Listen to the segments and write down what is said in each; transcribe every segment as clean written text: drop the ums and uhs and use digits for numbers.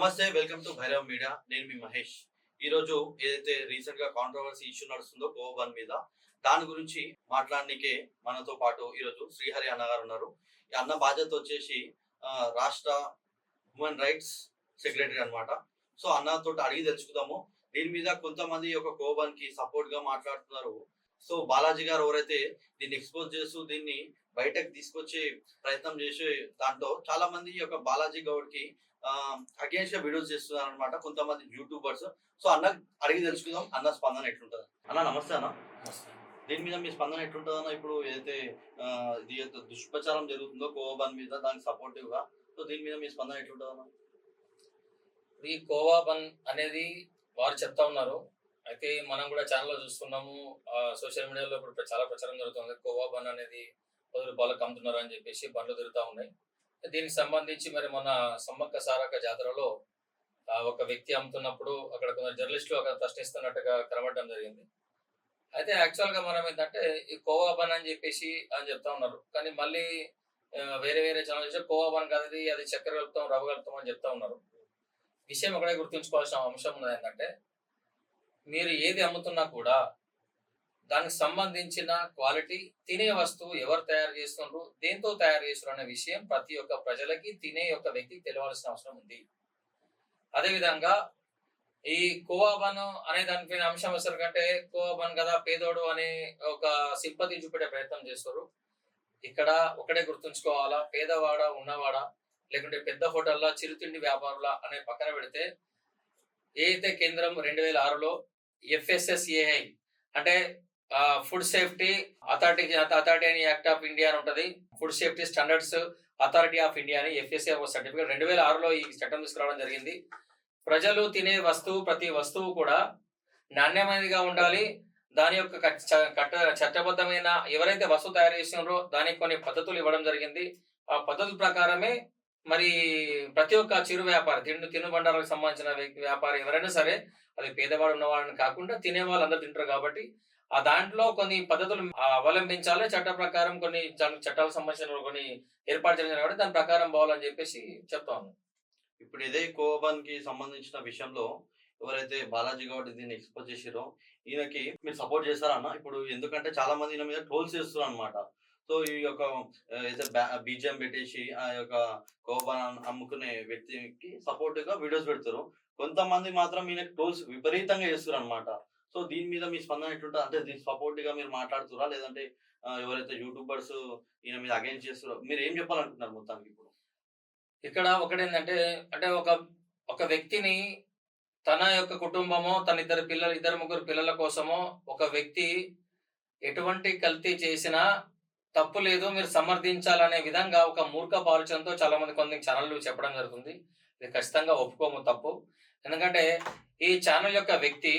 నమస్తే, welcome to Bhairav media. నేను మీ మహేష్. ఈరోజు ఏదైతే రీసెంట్ గా కాంట్రవర్సీ ఇష్యూ నడుస్తుందో కోవన్ మీద, దాని గురించి మాట్లాడడానికే మనతో పాటు ఈరోజు శ్రీహరి అన్న గారు ఉన్నారు. ఈ అన్న బాధ్యత వచ్చేసి రాష్ట్ర హ్యూమన్ రైట్స్ సెక్రటరీ అన్నమాట. సో అన్నతో అడిగి తెలుసుకుందాము. దీని మీద కొంతమంది ఒక కోవన్ కి సపోర్ట్ గా మాట్లాడుతున్నారు. సో బాలాజీ గారు ఎవరైతే దీన్ని ఎక్స్పోజ్ చేస్తూ దీన్ని బయటకు తీసుకొచ్చే ప్రయత్నం చేసే దాంట్లో చాలా మంది ఈ యొక్క బాలాజీ గౌడ్ కి అగేన్స్ట్ గా వీడియోస్ చేస్తున్నారు అనమాట కొంతమంది యూట్యూబర్స్. సో అన్న అడిగి తెలుసుకుందాం, అన్న స్పందన ఎట్లుంటది. అన్న నమస్తే అన్న. దీని మీద మీ స్పందన ఎట్లుంటది అన్న? ఇప్పుడు ఏదైతే ఇది దుష్ప్రచారం జరుగుతుందో కోవా మీద, దానికి సపోర్టివ్ గా, సో దీని మీద మీ స్పందన ఎట్లుంటది అన్న? ఈ కోవా బన్ అనేది వారు చెప్తా ఉన్నారు. అయితే మనం కూడా ఛానల్లో చూస్తున్నాము, సోషల్ మీడియాలో ఇప్పుడు చాలా ప్రచారం జరుగుతుంది. కోవా బన్ అనేది ₹10 అమ్ముతున్నారు అని చెప్పేసి బండ్లు తిరుగుతూ ఉన్నాయి. దీనికి సంబంధించి మరి మన సమ్మక్క సారక్క జాతరలో ఒక వ్యక్తి అమ్ముతున్నప్పుడు అక్కడ కొందరు జర్నలిస్టులు అక్కడ ప్రశ్నిస్తున్నట్టుగా కనబడడం జరిగింది. అయితే యాక్చువల్గా మనం ఏంటంటే ఈ కోవా బన్ అని చెప్పేసి అని చెప్తా ఉన్నారు. కానీ మళ్ళీ వేరే వేరే ఛానల్ చేస్తే కోవా బన్ కాదు, అది చక్కెర కలుపుతాం, రవ్వ కలుపుతాం అని చెప్తా ఉన్నారు. విషయం ఒకటే గుర్తుంచుకోవాల్సిన అంశం ఉన్నది ఏంటంటే, మీరు ఏది అమ్ముతున్నా కూడా దానికి సంబంధించిన క్వాలిటీ, తినే వస్తువు ఎవరు తయారు చేస్తున్నారు, దేంతో తయారు చేస్తున్నారు అనే విషయం ప్రతి ఒక్క ప్రజలకి, తినే యొక్క వ్యక్తికి తెలియాల్సిన అవసరం ఉంది. అదేవిధంగా ఈ కోవా బన్ అనే దానిపైన అంశం వస్తారు కంటే, కోవా బన్ కదా పేదోడు అనే ఒక సింపతి చూపెట్టే ప్రయత్నం చేస్తారు. ఇక్కడ ఒకటే గుర్తుంచుకోవాలా, పేదవాడా ఉన్నవాడా లేకుంటే పెద్ద హోటల్లా చిరుతిండి వ్యాపారుల అనే పక్కన పెడితే, ఏదైతే కేంద్రం 2006లో FSSAI అంటే ఫుడ్ సేఫ్టీ అథారిటీ అని యాక్ట్ ఆఫ్ ఇండియా అని ఉంటుంది. Food safety standards authority of India అని FSA సర్టిఫికేట్ 2006లో ఈ చట్టం తీసుకురావడం జరిగింది. ప్రజలు తినే వస్తువు, ప్రతి వస్తువు కూడా నాణ్యమైనదిగా ఉండాలి. దాని యొక్క చట్టబద్ధమైన ఎవరైతే వస్తువు తయారు చేస్తున్నారో దానికి కొన్ని పద్ధతులు ఇవ్వడం జరిగింది. ఆ పద్ధతుల ప్రకారమే మరి ప్రతి ఒక్క చిరు వ్యాపారి, తినుబండారాలకు సంబంధించిన వ్యాపారి ఎవరైనా సరే, అది పేదవాడు ఉన్నవాళ్ళని కాకుండా తినే వాళ్ళు అందరూ తింటారు కాబట్టి ఆ దాంట్లో కొన్ని పద్ధతులు అవలంబించాలి. చట్ట ప్రకారం కొన్ని చట్టాలకు సంబంధించిన కొన్ని ఏర్పాటు చేయాలి కాబట్టి దాని ప్రకారం పోవాలని చెప్పేసి చెప్తా ఉన్నాను. ఇప్పుడు ఇదే కోవన్ కి సంబంధించిన విషయంలో ఎవరైతే బాలాజీ గౌడ్ దీన్ని ఎక్స్పోజ్ చేసిరో, ఈయనకి మీరు సపోర్ట్ చేస్తారా అన్న? ఇప్పుడు ఎందుకంటే చాలా మంది ఈయన మీద ట్రోల్స్ చేస్తున్నారు అనమాట. సో ఈ యొక్క ఏదైతే బీజిఎం పెట్టేసి ఆ యొక్క కోవన్ అమ్ముకునే వ్యక్తికి సపోర్ట్ గా వీడియోస్ పెడతారు. కొంతమంది మాత్రం ఈయన ట్రోల్స్ విపరీతంగా చేస్తారు అనమాట. సో దీని మీద మీ స్పందన ఎట్లుంటుంది? అంటే దీనికి సపోర్ట్ గా మీరు మాట్లాడుతురా, లేదంటే ఎవరైతే యూట్యూబర్స్ ఈయన మీద అగైన్స్ చేస్తారో మీరు ఏం చెప్పాలనుకుంటున్నారు మొత్తానికి? ఇప్పుడు ఇక్కడ ఒకటేంటంటే, అంటే ఒక వ్యక్తిని తన యొక్క కుటుంబమో, తన ఇద్దరు ముగ్గురు పిల్లల కోసమో ఒక వ్యక్తి ఎటువంటి కల్తీ చేసినా తప్పు లేదు, మీరు సమర్థించాలనే విధంగా ఒక మూర్ఖపు ఆలోచనతో చాలా మంది కొన్ని ఛానళ్ళు చెప్పడం జరుగుతుంది. ఇది ఖచ్చితంగా ఒప్పుకోము, తప్పు. ఎందుకంటే ఈ ఛానల్ యొక్క వ్యక్తి,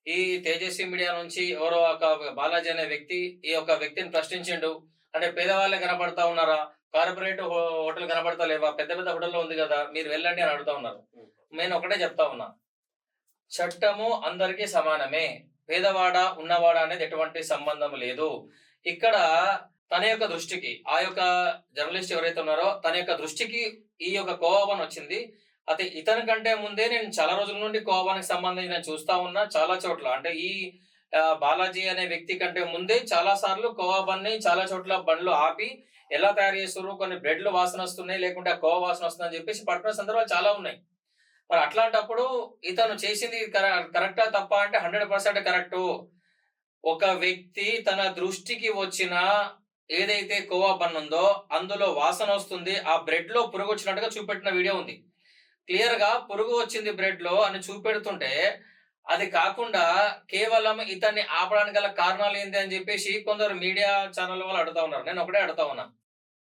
ఈ తేజస్వి మీడియా నుంచి ఎవరో ఒక బాలాజీ అనే వ్యక్తి ఈ యొక్క వ్యక్తిని ప్రశ్నించిండు. అంటే పేదవాళ్ళే కనబడతా ఉన్నారా, కార్పొరేట్ హోటల్ కనబడతా లేవా, పెద్ద పెద్ద హోటల్లో ఉంది కదా, మీరు వెళ్ళండి అని అడుగుతా ఉన్నారు. నేను ఒకటే చెప్తా ఉన్నా, చట్టము అందరికీ సమానమే, పేదవాడా ఉన్నవాడా అనేది ఎటువంటి సంబంధం లేదు. ఇక్కడ తన యొక్క దృష్టికి, ఆ యొక్క జర్నలిస్ట్ ఎవరైతే ఉన్నారో తన యొక్క దృష్టికి ఈ యొక్క కోవా బన్ వచ్చింది. అయితే ఇతని కంటే ముందే నేను చాలా రోజుల నుండి కోవా బన్కి సంబంధించి నేను చూస్తా ఉన్నా చాలా చోట్ల. అంటే ఈ బాలాజీ అనే వ్యక్తి కంటే ముందే చాలా సార్లు కోవా బన్ని చాలా చోట్ల బండ్లు ఆపి ఎలా తయారు చేస్తారు, కొన్ని బ్రెడ్లు వాసన వస్తున్నాయి, లేకుంటే కోవా వాసన వస్తుందని చెప్పేసి పట్టుకున్న సందర్భాలు చాలా ఉన్నాయి. మరి అట్లాంటప్పుడు ఇతను చేసింది కరెక్టా తప్ప అంటే 100% కరెక్టు. ఒక వ్యక్తి తన దృష్టికి వచ్చిన ఏదైతే కోవా బన్ ఉందో అందులో వాసన వస్తుంది, ఆ బ్రెడ్ లో పురుగు వచ్చినట్టుగా చూపెట్టిన వీడియో ఉంది. క్లియర్ గా పురుగు వచ్చింది బ్రెడ్ లో అని చూపెడుతుంటే, అది కాకుండా కేవలం ఇతన్ని ఆపడానికి గల కారణాలు ఏంటి అని చెప్పేసి కొందరు మీడియా ఛానల్ వాళ్ళు అడుగుతా ఉన్నారు. నేను ఒకటే అడుగుతా ఉన్నా,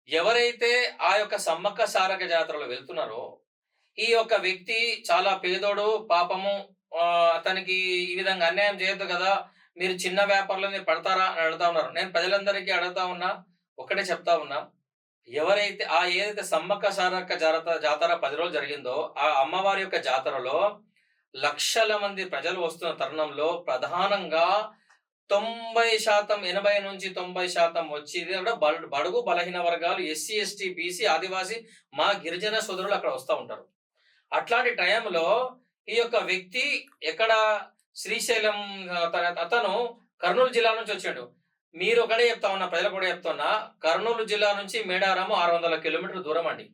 ఎవరైతే ఆ యొక్క సమ్మక్క సారక్క జాతరలో వెళ్తున్నారో ఈ యొక్క వ్యక్తి చాలా పేదోడు, పాపము, అతనికి ఈ విధంగా అన్యాయం చేయొద్దు కదా, మీరు చిన్న వ్యాపారులు మీరు పడతారా అని అడుగుతా ఉన్నారు. నేను ప్రజలందరికీ అడుగుతా ఉన్నా, ఒకటే చెప్తా ఉన్నా, ఎవరైతే ఏదైతే సమ్మక్క సారక్క జాతర 10 రోజులు జరిగిందో ఆ అమ్మవారి యొక్క జాతరలో లక్షల మంది ప్రజలు వస్తున్న తరుణంలో ప్రధానంగా 90%, 80 నుంచి 90% వచ్చేది కూడా బడుగు బలహీన వర్గాలు, SC, ST, BC, ఆదివాసీ, మా గిరిజన సోదరులు అక్కడ వస్తూ ఉంటారు. అట్లాంటి టైంలో ఈ యొక్క వ్యక్తి ఎక్కడ శ్రీశైలం అతను కర్నూలు జిల్లా నుంచి వచ్చాడు. మీరు ఒకటే చెప్తా ఉన్నా, ప్రజలకు కూడా చెప్తున్నా, కర్నూలు జిల్లా నుంచి మేడారము 600 కిలోమీటర్ల దూరం అండి.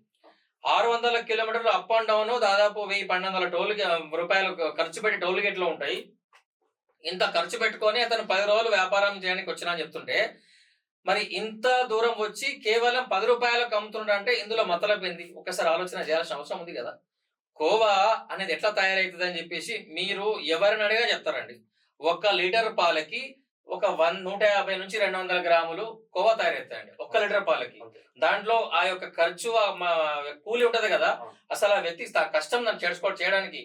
600 కిలోమీటర్లు అప్ అండ్ డౌన్ దాదాపు 1000-1200 రూపాయలు ఖర్చు పెట్టి టోల్ గేట్లు ఉంటాయి. ఇంత ఖర్చు పెట్టుకొని అతను 10 రోజులు వ్యాపారం చేయడానికి వచ్చినా అని చెప్తుంటే, మరి ఇంత దూరం వచ్చి కేవలం 10 రూపాయలకు అమ్ముతుండంటే ఇందులో మతలబ్ ఏంది? ఒక్కసారి ఆలోచన చేయాల్సిన అవసరం ఉంది కదా. కోవా అనేది ఎట్లా తయారవుతుంది అని చెప్పేసి మీరు ఎవరిని అడిగా చెప్తారండి. 1 లీటర్ పాలకి ఒక 150 నుంచి 200 గ్రాములు కోవా తయారవుతాయండి 1 లీటర్ పాలకి. దాంట్లో ఆ యొక్క ఖర్చు కూలి ఉంటది కదా, అసలు ఆ వ్యక్తి కష్టం దాన్ని చేయడానికి.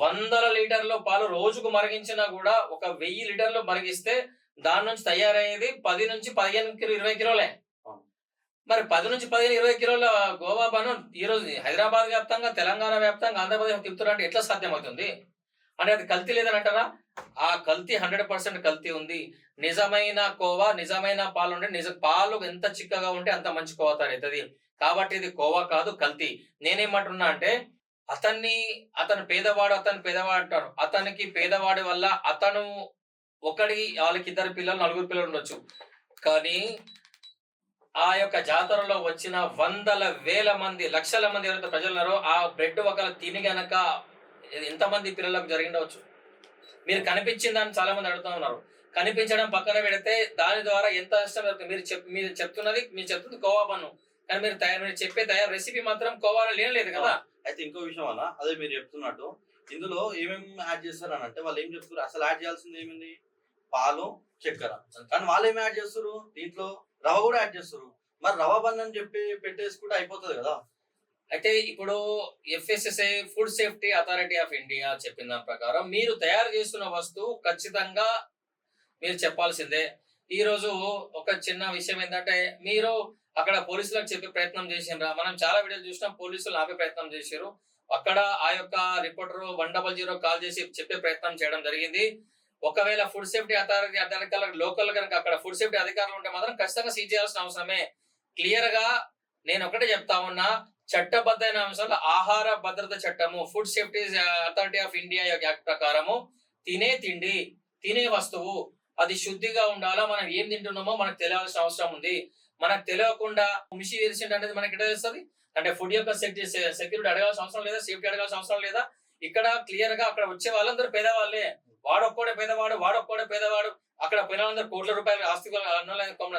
100 లీటర్ల పాలు రోజుకు మరిగించినా కూడా ఒక 1000 లీటర్లు మరిగిస్తే దాని నుంచి తయారయ్యేది 10 నుంచి 15-20 కిలోలే. మరి 10 నుంచి 15-20 కిలోల గోవా బను ఈ రోజు హైదరాబాద్ వ్యాప్తంగా, తెలంగాణ వ్యాప్తంగా, ఆంధ్రప్రదేశ్ తిప్పుతారంటే ఎట్లా సాధ్యమవుతుంది? అంటే అది కల్తీ లేదని అంటారా? ఆ కల్తీ 100% కల్తీ ఉంది. నిజమైన కోవా, నిజమైన పాలు ఉంటే పాలు ఎంత చిక్కగా ఉంటే అంత మంచి కోవా తయారవుతుంది. కాబట్టి ఇది కోవా కాదు, కల్తీ. నేనేమంటున్నా అంటే అతను పేదవాడు అంటారు. అతనికి పేదవాడి వల్ల వాళ్ళకి 2 పిల్లలు, 4 పిల్లలు ఉండొచ్చు. కానీ ఆ యొక్క జాతరలో వచ్చిన వందల వేల మంది, లక్షల మంది ఎవరైతే ప్రజలు ఉన్నారో ఆ బ్రెడ్ ఒకరు తిని గనక ఎంతమంది పిల్లలకు జరిగిండవచ్చు? మీరు కనిపించిందని చాలా మంది అడుగుతూ ఉన్నారు. కనిపించడం పక్కన పెడితే దాని ద్వారా ఎంత నష్టం జరుగుతుంది? మీరు చెప్తుంది కోవా బన్ను, కానీ మీరు చెప్పే రెసిపీ మాత్రం కోవాలో లేదు కదా. అయితే ఇంకో విషయం అన్న, అదే మీరు చెప్తున్నట్టు ఇందులో ఏమేమి యాడ్ చేస్తారు అని అంటే, వాళ్ళు ఏం చెప్తారు, అసలు యాడ్ చేయాల్సింది ఏమింది? పాలు, చక్కెర. కానీ వాళ్ళు ఏమి యాడ్ చేస్తారు, దీంట్లో రవ్వ కూడా యాడ్ చేస్తారు. మరి రవ్వ బన్ అని చెప్పి పెట్టేసుకుంటే అయిపోతుంది కదా. అయితే ఇప్పుడు FSSAI food safety authority of India చెప్పిన దాని ప్రకారం మీరు తయారు చేస్తున్న వస్తువు ఖచ్చితంగా మీరు చెప్పాల్సిందే. ఈ రోజు ఒక చిన్న విషయం ఏంటంటే, మీరు అక్కడ పోలీసులకు చెప్పే ప్రయత్నం చేసిండ్రా? మనం చాలా వీడియోలు చూసినాం, పోలీసులు ఆపే ప్రయత్నం చేశారు. అక్కడ ఆ యొక్క రిపోర్టర్ 100 కాల్ చేసి చెప్పే ప్రయత్నం చేయడం జరిగింది. ఒకవేళ ఫుడ్ సేఫ్టీ అథారిటీ లోకల్ కనుక అక్కడ ఫుడ్ సేఫ్టీ అధికారులు ఉంటే మాత్రం ఖచ్చితంగా సీజ్ చేయాల్సిన అవసరమే. క్లియర్ గా నేను ఒకటే చెప్తా ఉన్నా, చట్టబద్ధమైన అంశాలు ఆహార భద్రత చట్టము, food safety authority of India act ప్రకారము తినే తిండి, తినే వస్తువు అది శుద్ధిగా ఉండాలా. మనం ఏం తింటున్నామో మనకు తెలియాల్సిన అవసరం ఉంది. మనకు తెలియకుండా మిషి వేరిసింట్ అనేది మనకి ఎట్లా తెలుస్తుంది? అంటే ఫుడ్ యొక్క సెక్యూరిటీ అడగాల్సిన అవసరం లేదా, సేఫ్టీ అడగాల్సిన అవసరం లేదా? ఇక్కడ క్లియర్ గా అక్కడ వచ్చే వాళ్ళందరూ పేదవాళ్ళే. వాడొక్కడే పేదవాడు. అక్కడ పిల్లలందరూ కోట్ల రూపాయల ఆస్తి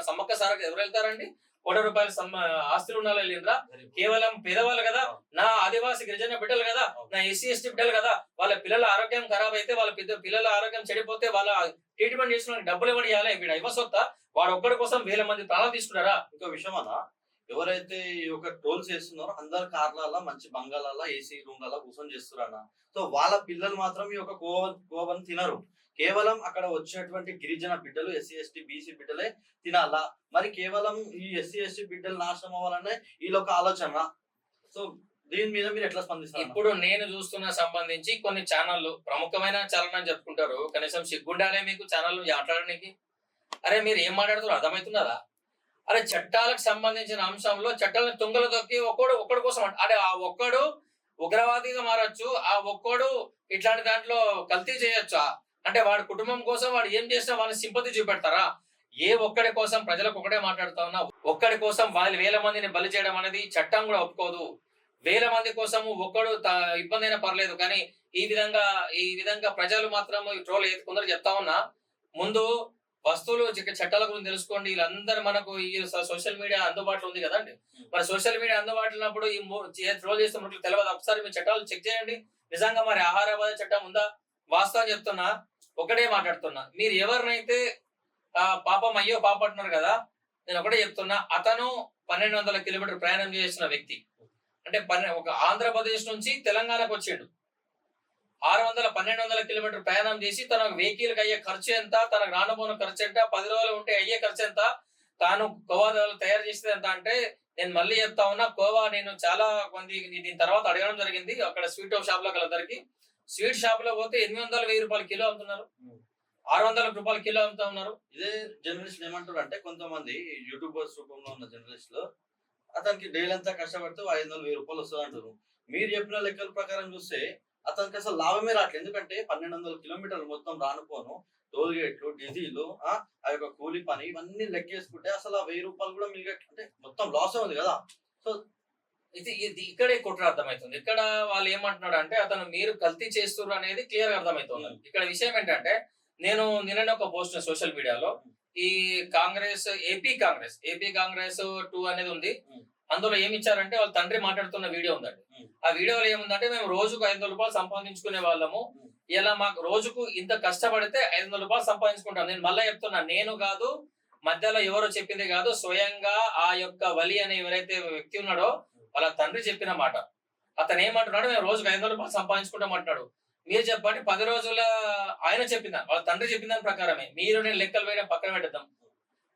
సమ్మక్క సారకు ఎవరు వెళ్తారండి? కోట్ల రూపాయల ఆస్తులు ఉన్న వెళ్ళిండ్రా? కేవలం పేదవాళ్ళు కదా, నా ఆదివాసి గిరిజన బిడ్డలు కదా, నా SC/ST బిడ్డలు కదా. వాళ్ళ పిల్లల ఆరోగ్యం ఖరాబ్ అయితే, వాళ్ళ పిల్లల ఆరోగ్యం చెడిపోతే వాళ్ళ ట్రీట్మెంట్ చేసిన డబ్బులు ఎవరు ఇవ్వాలి? వీడు ఇవ్వసొత్తా? వాడు ఒక్కడి కోసం 1000 మంది ప్రాణాలు తీసుకున్నారా? ఇంకో విషయం అన్న, ఎవరైతే ఈ యొక్క టోల్స్ చేస్తున్నారో అందరు కార్లలో, మంచి బంగాళాల, AC రూమ్లలో కూర్చొని చేస్తున్నారు అన్న. సో వాళ్ళ పిల్లలు మాత్రం ఈ యొక్క కోవని తినరు. కేవలం అక్కడ వచ్చేటువంటి గిరిజన బిడ్డలు, SC/ST BC బిడ్డలే తినాలా? మరి కేవలం ఈ SC/ST బిడ్డలు నాశనం అవ్వాలనే వీళ్ళొక ఆలోచన. సో దీని మీద మీరు ఎట్లా స్పందిస్తారు? ఇప్పుడు నేను చూస్తున్న సంబంధించి కొన్ని ఛానళ్ళు, ప్రముఖమైన ఛానల్ అని చెప్పుకుంటారు, కనీసం సిగ్గుండాలే మీకు ఛానల్ మాట్లాడడానికి. అరే మీరు ఏం మాట్లాడుతున్నారు అర్థమవుతున్నదా? అరే చట్టాలకు సంబంధించిన అంశంలో చట్టాలను తుంగలు తొక్కి ఒక్కడు కోసం అంటే ఆ ఒక్కడు ఉగ్రవాదిగా మారచ్చు, ఆ ఒక్కడు ఇట్లాంటి దాంట్లో కల్తీ చేయొచ్చా? అంటే వాడి కుటుంబం కోసం వాడు ఏం చేసినా వాళ్ళని సింపతి చూపెడతారా? ఏ ఒక్కడి కోసం, ప్రజలకు ఒకటే మాట్లాడుతా ఉన్నా, ఒక్కడి కోసం 1000 మందిని బలి చేయడం అనేది చట్టం కూడా ఒప్పుకోదు. 1000 మంది కోసం ఒక్కడు ఇబ్బంది అయినా పర్లేదు, కానీ ఈ విధంగా ప్రజలు మాత్రం ట్రోల్ కొందరు చెప్తా ఉన్నా. ముందు వస్తువులు చట్టాల గురించి తెలుసుకోండి. వీళ్ళందరూ మనకు ఈ సోషల్ మీడియా అందుబాటులో ఉంది కదండి. మరి సోషల్ మీడియా అందుబాటులో ఉన్నప్పుడు ఈ ట్రోల్ చేస్తే మనకు తెలియదు. ఒకసారి మీ చట్టాలు చెక్ చేయండి. నిజంగా మరి ఆహార భద్రత చట్టం ఉందా? వాస్తవం చెప్తున్నా, ఒకటే మాట్లాడుతున్నా. మీరు ఎవరినైతే పాపం అయ్యో పాప అంటున్నారు కదా, నేను ఒకటే చెప్తున్నా, అతను 1200 కిలోమీటర్ ప్రయాణం చేసిన వ్యక్తి. అంటే ఒక ఆంధ్రప్రదేశ్ నుంచి తెలంగాణకు వచ్చిండు. 1200 కిలోమీటర్ ప్రయాణం చేసి తన వెహికల్ అయ్యే ఖర్చు ఎంత, తనకు రానుపోయిన ఖర్చు ఎంత, 10 రోజులు ఉంటే అయ్యే ఖర్చు ఎంత, తాను కోవా తయారు చేసేది ఎంత అంటే, నేను మళ్ళీ చెప్తా ఉన్నా, కోవా నేను చాలా మంది దీని తర్వాత అడగడం జరిగింది. అక్కడ స్వీట్ షాప్ లో అందరికి, స్వీట్ షాప్ లో పోతే 800-1000 రూపాయలు కిలో అమ్ముతున్నారు, 600 రూపాయలు కిలో అమ్ముతా ఉన్నారు. ఇదే జర్నలిస్టులు ఏమంటారు అంటే, కొంతమంది యూట్యూబర్స్ రూపంలో ఉన్న జర్నలిస్టులు అతనికి డైలీ అంతా కష్టపడితే 500-1000 రూపాయలు వస్తుంది అంటారు. మీరు చెప్పిన లెక్కల ప్రకారం చూస్తే అతనికి అసలు లాభమే రావట్లేదు. ఎందుకంటే 1200 కిలోమీటర్లు మొత్తం రానుపోను టోల్ గేట్లు, డీజిల్, ఆ యొక్క కూలి పని ఇవన్నీ లెక్కేసుకుంటే అసలు ఆ 1000 రూపాయలు కూడా అంటే మొత్తం లాస్ ఉంది కదా. సో ఇది ఇక్కడే కుట్ర అర్థమవుతుంది. ఇక్కడ వాళ్ళు ఏమంటున్నాడు అంటే అతను మీరు కల్తీ చేస్తున్నారు అనేది క్లియర్ గా అర్థమవుతుంది. ఇక్కడ విషయం ఏంటంటే నేను నిన్న ఒక పోస్ట్ సోషల్ మీడియాలో ఈ ఏపీ కాంగ్రెస్ 2 అనేది ఉంది. అందులో ఏమి ఇచ్చారంటే వాళ్ళ తండ్రి మాట్లాడుతున్న వీడియో ఉందండి. ఆ వీడియోలో ఏముందంటే మేము రోజుకు 500 రూపాయలు సంపాదించుకునే వాళ్ళము, ఇలా మాకు రోజుకు ఇంత కష్టపడితే 500 రూపాయలు సంపాదించుకుంటాం. నేను మళ్ళీ చెప్తున్నా, నేను కాదు, మధ్యలో ఎవరో చెప్పింది కాదు, స్వయంగా ఆ యొక్క వలి అనే ఎవరైతే వ్యక్తి ఉన్నాడో వాళ్ళ తండ్రి చెప్పిన మాట. అతను ఏమంటున్నాడు, మేము రోజుకు 500 రూపాయలు సంపాదించుకుంటాం అంటున్నాడు. మీరు చెప్పండి 10 రోజుల ఆయన చెప్పిన వాళ్ళ తండ్రి చెప్పిన దాని ప్రకారమే మీరు నేను లెక్కలు వేయడం పక్కన పెట్టద్దాం.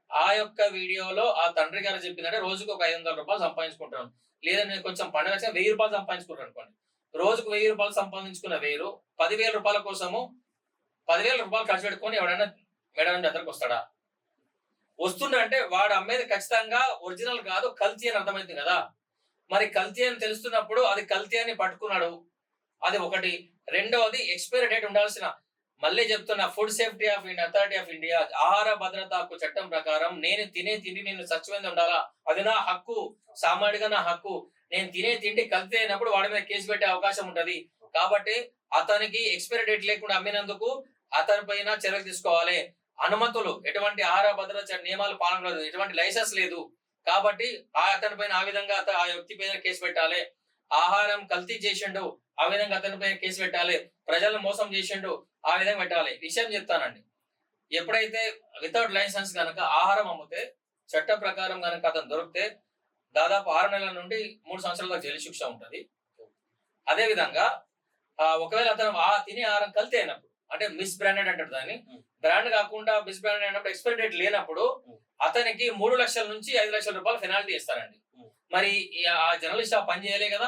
ఆ యొక్క వీడియోలో ఆ తండ్రి గారు చెప్పిందంటే రోజుకు ఒక 500 రూపాయలు సంపాదించుకుంటాను, లేదా నేను కొంచెం పండుగ 1000 రూపాయలు సంపాదించుకుంటాను అనుకోండి. రోజుకు 1000 రూపాయలు సంపాదించుకున్న 10,000 రూపాయల కోసము 10,000 రూపాయలు ఖర్చు పెట్టుకొని ఎవడైనా మేడం జాతరకు వస్తాడా? వస్తుండంటే వాడు అమ్మేది ఖచ్చితంగా ఒరిజినల్ కాదు, కల్తీ అని అర్థమైంది కదా. మరి కల్తీ అని తెలుస్తున్నప్పుడు అది కల్తీ అని పట్టుకున్నాడు, అది ఒకటి. రెండవది ఎక్స్పైరీ డేట్ ఉండాల్సిన, మళ్ళీ చెప్తున్నా, food safety of India authority of India ఆహార భద్రతా హక్కు చట్టం ప్రకారం నేను తినే తిండి నేను స్వచ్ఛమైంది ఉండాలా, అది నా హక్కు, సామాన్యుడిగా నా హక్కు. నేను తినే తిండి కల్తీ అయినప్పుడు వాడి మీద కేసు పెట్టే అవకాశం ఉంటది. కాబట్టి అతనికి ఎక్స్పైరీ డేట్ లేకుండా అమ్మినందుకు అతని పైన చర్యలు తీసుకోవాలి. అనుమతులు, ఎటువంటి ఆహార భద్రత నియమాలు పాలన లేదు, ఎటువంటి లైసెన్స్ లేదు. కాబట్టి అతని పైన ఆ విధంగా ఆ వ్యక్తి పైన కేసు పెట్టాలి. ఆహారం కల్తీ చేసిండు, ఆ విధంగా అతని పైన కేసు పెట్టాలి. ప్రజలను మోసం చేసిండు, ఆ విధంగా పెట్టాలి. విషయం చెప్తానండి, ఎప్పుడైతే వితౌట్ లైసెన్స్ కనుక ఆహారం అమ్మితే చట్ట ప్రకారం కనుక అతను దొరికితే దాదాపు 6 నెలల నుండి 3 సంవత్సరాల దాకా జైలు శిక్ష ఉంటది. అదే విధంగా ఒకవేళ అతను తినే ఆహారం కల్తీ అయినప్పుడు, అంటే మిస్ బ్రాండెడ్ అంటారు దాన్ని, బ్రాండ్ కాకుండా మిస్ బ్రాండెడ్ అయినప్పుడు, ఎక్స్పైరీ డేట్ లేనప్పుడు అతనికి 3 లక్షల నుంచి 5 లక్షల రూపాయలు పెనాల్టీ ఇస్తారండి. మరి ఆ జర్నలిస్ట్ ఆ పని చేయలే కదా,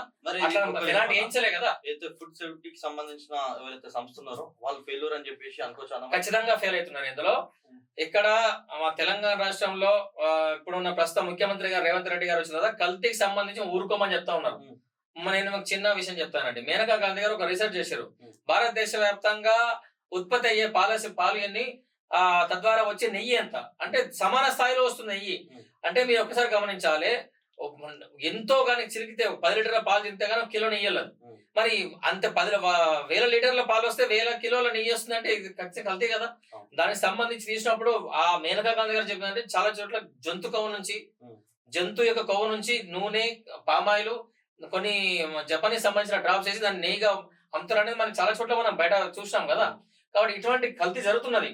పెనాల్టీ వేయించలే కదా. అయితే ఫుడ్ సేఫ్టీకి సంబంధించిన ఎవరైతే సంస్థ ఉన్నారో వాళ్ళు ఫెయిల్యూర్ అని చెప్పేసి అనుకోవచ్చు. ఖచ్చితంగా ఫెయిల్ అవుతున్నారు ఇందులో. ఇక్కడ మా తెలంగాణ రాష్ట్రంలో ఇప్పుడున్న ప్రస్తుత ముఖ్యమంత్రి గారు రేవంత్ రెడ్డి గారు వచ్చిన తర్వాత కల్తీకి సంబంధించి ఊరుకోమని చెప్తా ఉన్నారు. నేను ఒక చిన్న విషయం చెప్తానండి. మేనకా గాంధీ గారు ఒక రీసెర్చ్ చేశారు. భారతదేశ వ్యాప్తంగా ఉత్పత్తి అయ్యే పాలు ఎన్ని, తద్వారా వచ్చే నెయ్యి ఎంత, అంటే సమాన స్థాయిలో వస్తుంది నెయ్యి. అంటే మీరు ఒకసారి గమనించాలి, ఎంతో కానీ చిరికితే 10 లీటర్ల పాలు తింటే కానీ 1 కిలో నెయ్యి వెళ్ళదు. మరి అంత 10,000 లీటర్ల పాలు వస్తే 1000 కిలోల నెయ్యి వస్తుందంటే ఇది ఖచ్చితంగా కల్తీ కదా. దానికి సంబంధించి తీసినప్పుడు ఆ మేనకా గాంధీ గారు చెప్పినంటే చాలా చోట్ల జంతు యొక్క కొవ్వు నుంచి నూనె, పామాయిలు, కొన్ని జపానీస్ సంబంధించిన డ్రాప్స్ వేసి దాన్ని నెయ్యిగా అమ్ముతారు అనేది మనకి చాలా చోట్ల మనం బయట చూసినాం కదా. కాబట్టి ఇటువంటి కల్తీ జరుగుతున్నది.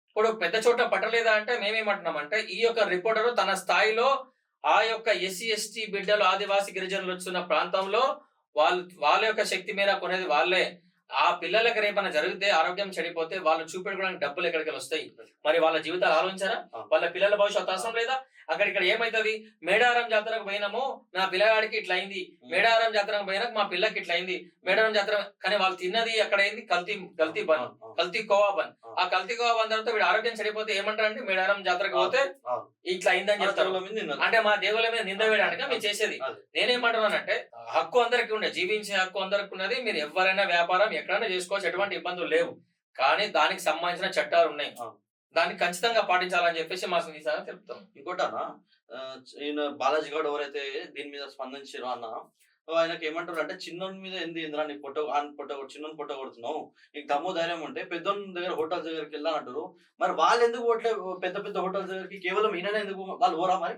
ఇప్పుడు పెద్ద చోట పట్టలేదా అంటే మేమేమంటున్నామంటే, ఈ యొక్క రిపోర్టర్ తన స్థాయిలో ఆ యొక్క SC ST బిడ్డలు, ఆదివాసీ గిరిజనులు వచ్చిన ప్రాంతంలో వాళ్ళ యొక్క శక్తి మేర కొనేది వాళ్ళే. ఆ పిల్లలకి రేపన జరిగితే ఆరోగ్యం చెడిపోతే వాళ్ళు చూపెట్టుకోవడానికి డబ్బులు ఎక్కడికి వస్తాయి. మరి వాళ్ళ జీవితాలు ఆలోచించారా? వాళ్ళ పిల్లల భవిష్యత్తు అవసరం లేదా? ఇక్కడ ఏమైతుంది, మేడారం జాతరకు పోయినాము నా పిల్లగాడికి ఇట్లా అయింది, మేడారం జాతరకు పోయినాక మా పిల్లకి ఇట్లా అయింది, మేడారం జాతర, కానీ వాళ్ళు తిన్నది అక్కడ అయింది కల్తీ కోవా బన్. ఆ కల్తీ కోవా బన్ తర్వాత వీడు ఆరోగ్యం చెడిపోతే ఏమంటారంటే మేడారం జాతరకు పోతే ఇట్లా అయిందని చెప్తారు. అంటే మా దేవుల మీద నింద వేయడానికి మీరు చేసేది. నేనేమంటున్నానంటే హక్కు అందరికి ఉండే, జీవించే హక్కు అందరికి ఉన్నది. మీరు ఎవరైనా వ్యాపారం ఎక్కడైనా చేసుకోవచ్చు, ఎటువంటి ఇబ్బందులు లేవు. కానీ దానికి సంబంధించిన చట్టాలు ఉన్నాయి, దాన్ని ఖచ్చితంగా పాటించాలని చెప్పేసి మా తెలుపుతాం. ఇంకోటన్నా, ఈయన బాలాజీ గౌడ్ ఎవరైతే దీని మీద స్పందించారో అన్న, ఆయనకి ఏమంటారు అంటే, చిన్నోని మీద ఇంద్రా నీ చిన్నోని పొట్ట కొడుతున్నావు, నీకు దమ్ము ధైర్యం ఉంటే పెద్దోని దగ్గర హోటల్స్ దగ్గరికి వెళ్ళాలంటారు. మరి వాళ్ళు ఎందుకు పోట్లే పెద్ద పెద్ద హోటల్స్ దగ్గరికి, కేవలం ఈయననే ఎందుకు వాళ్ళు పోరా మరి?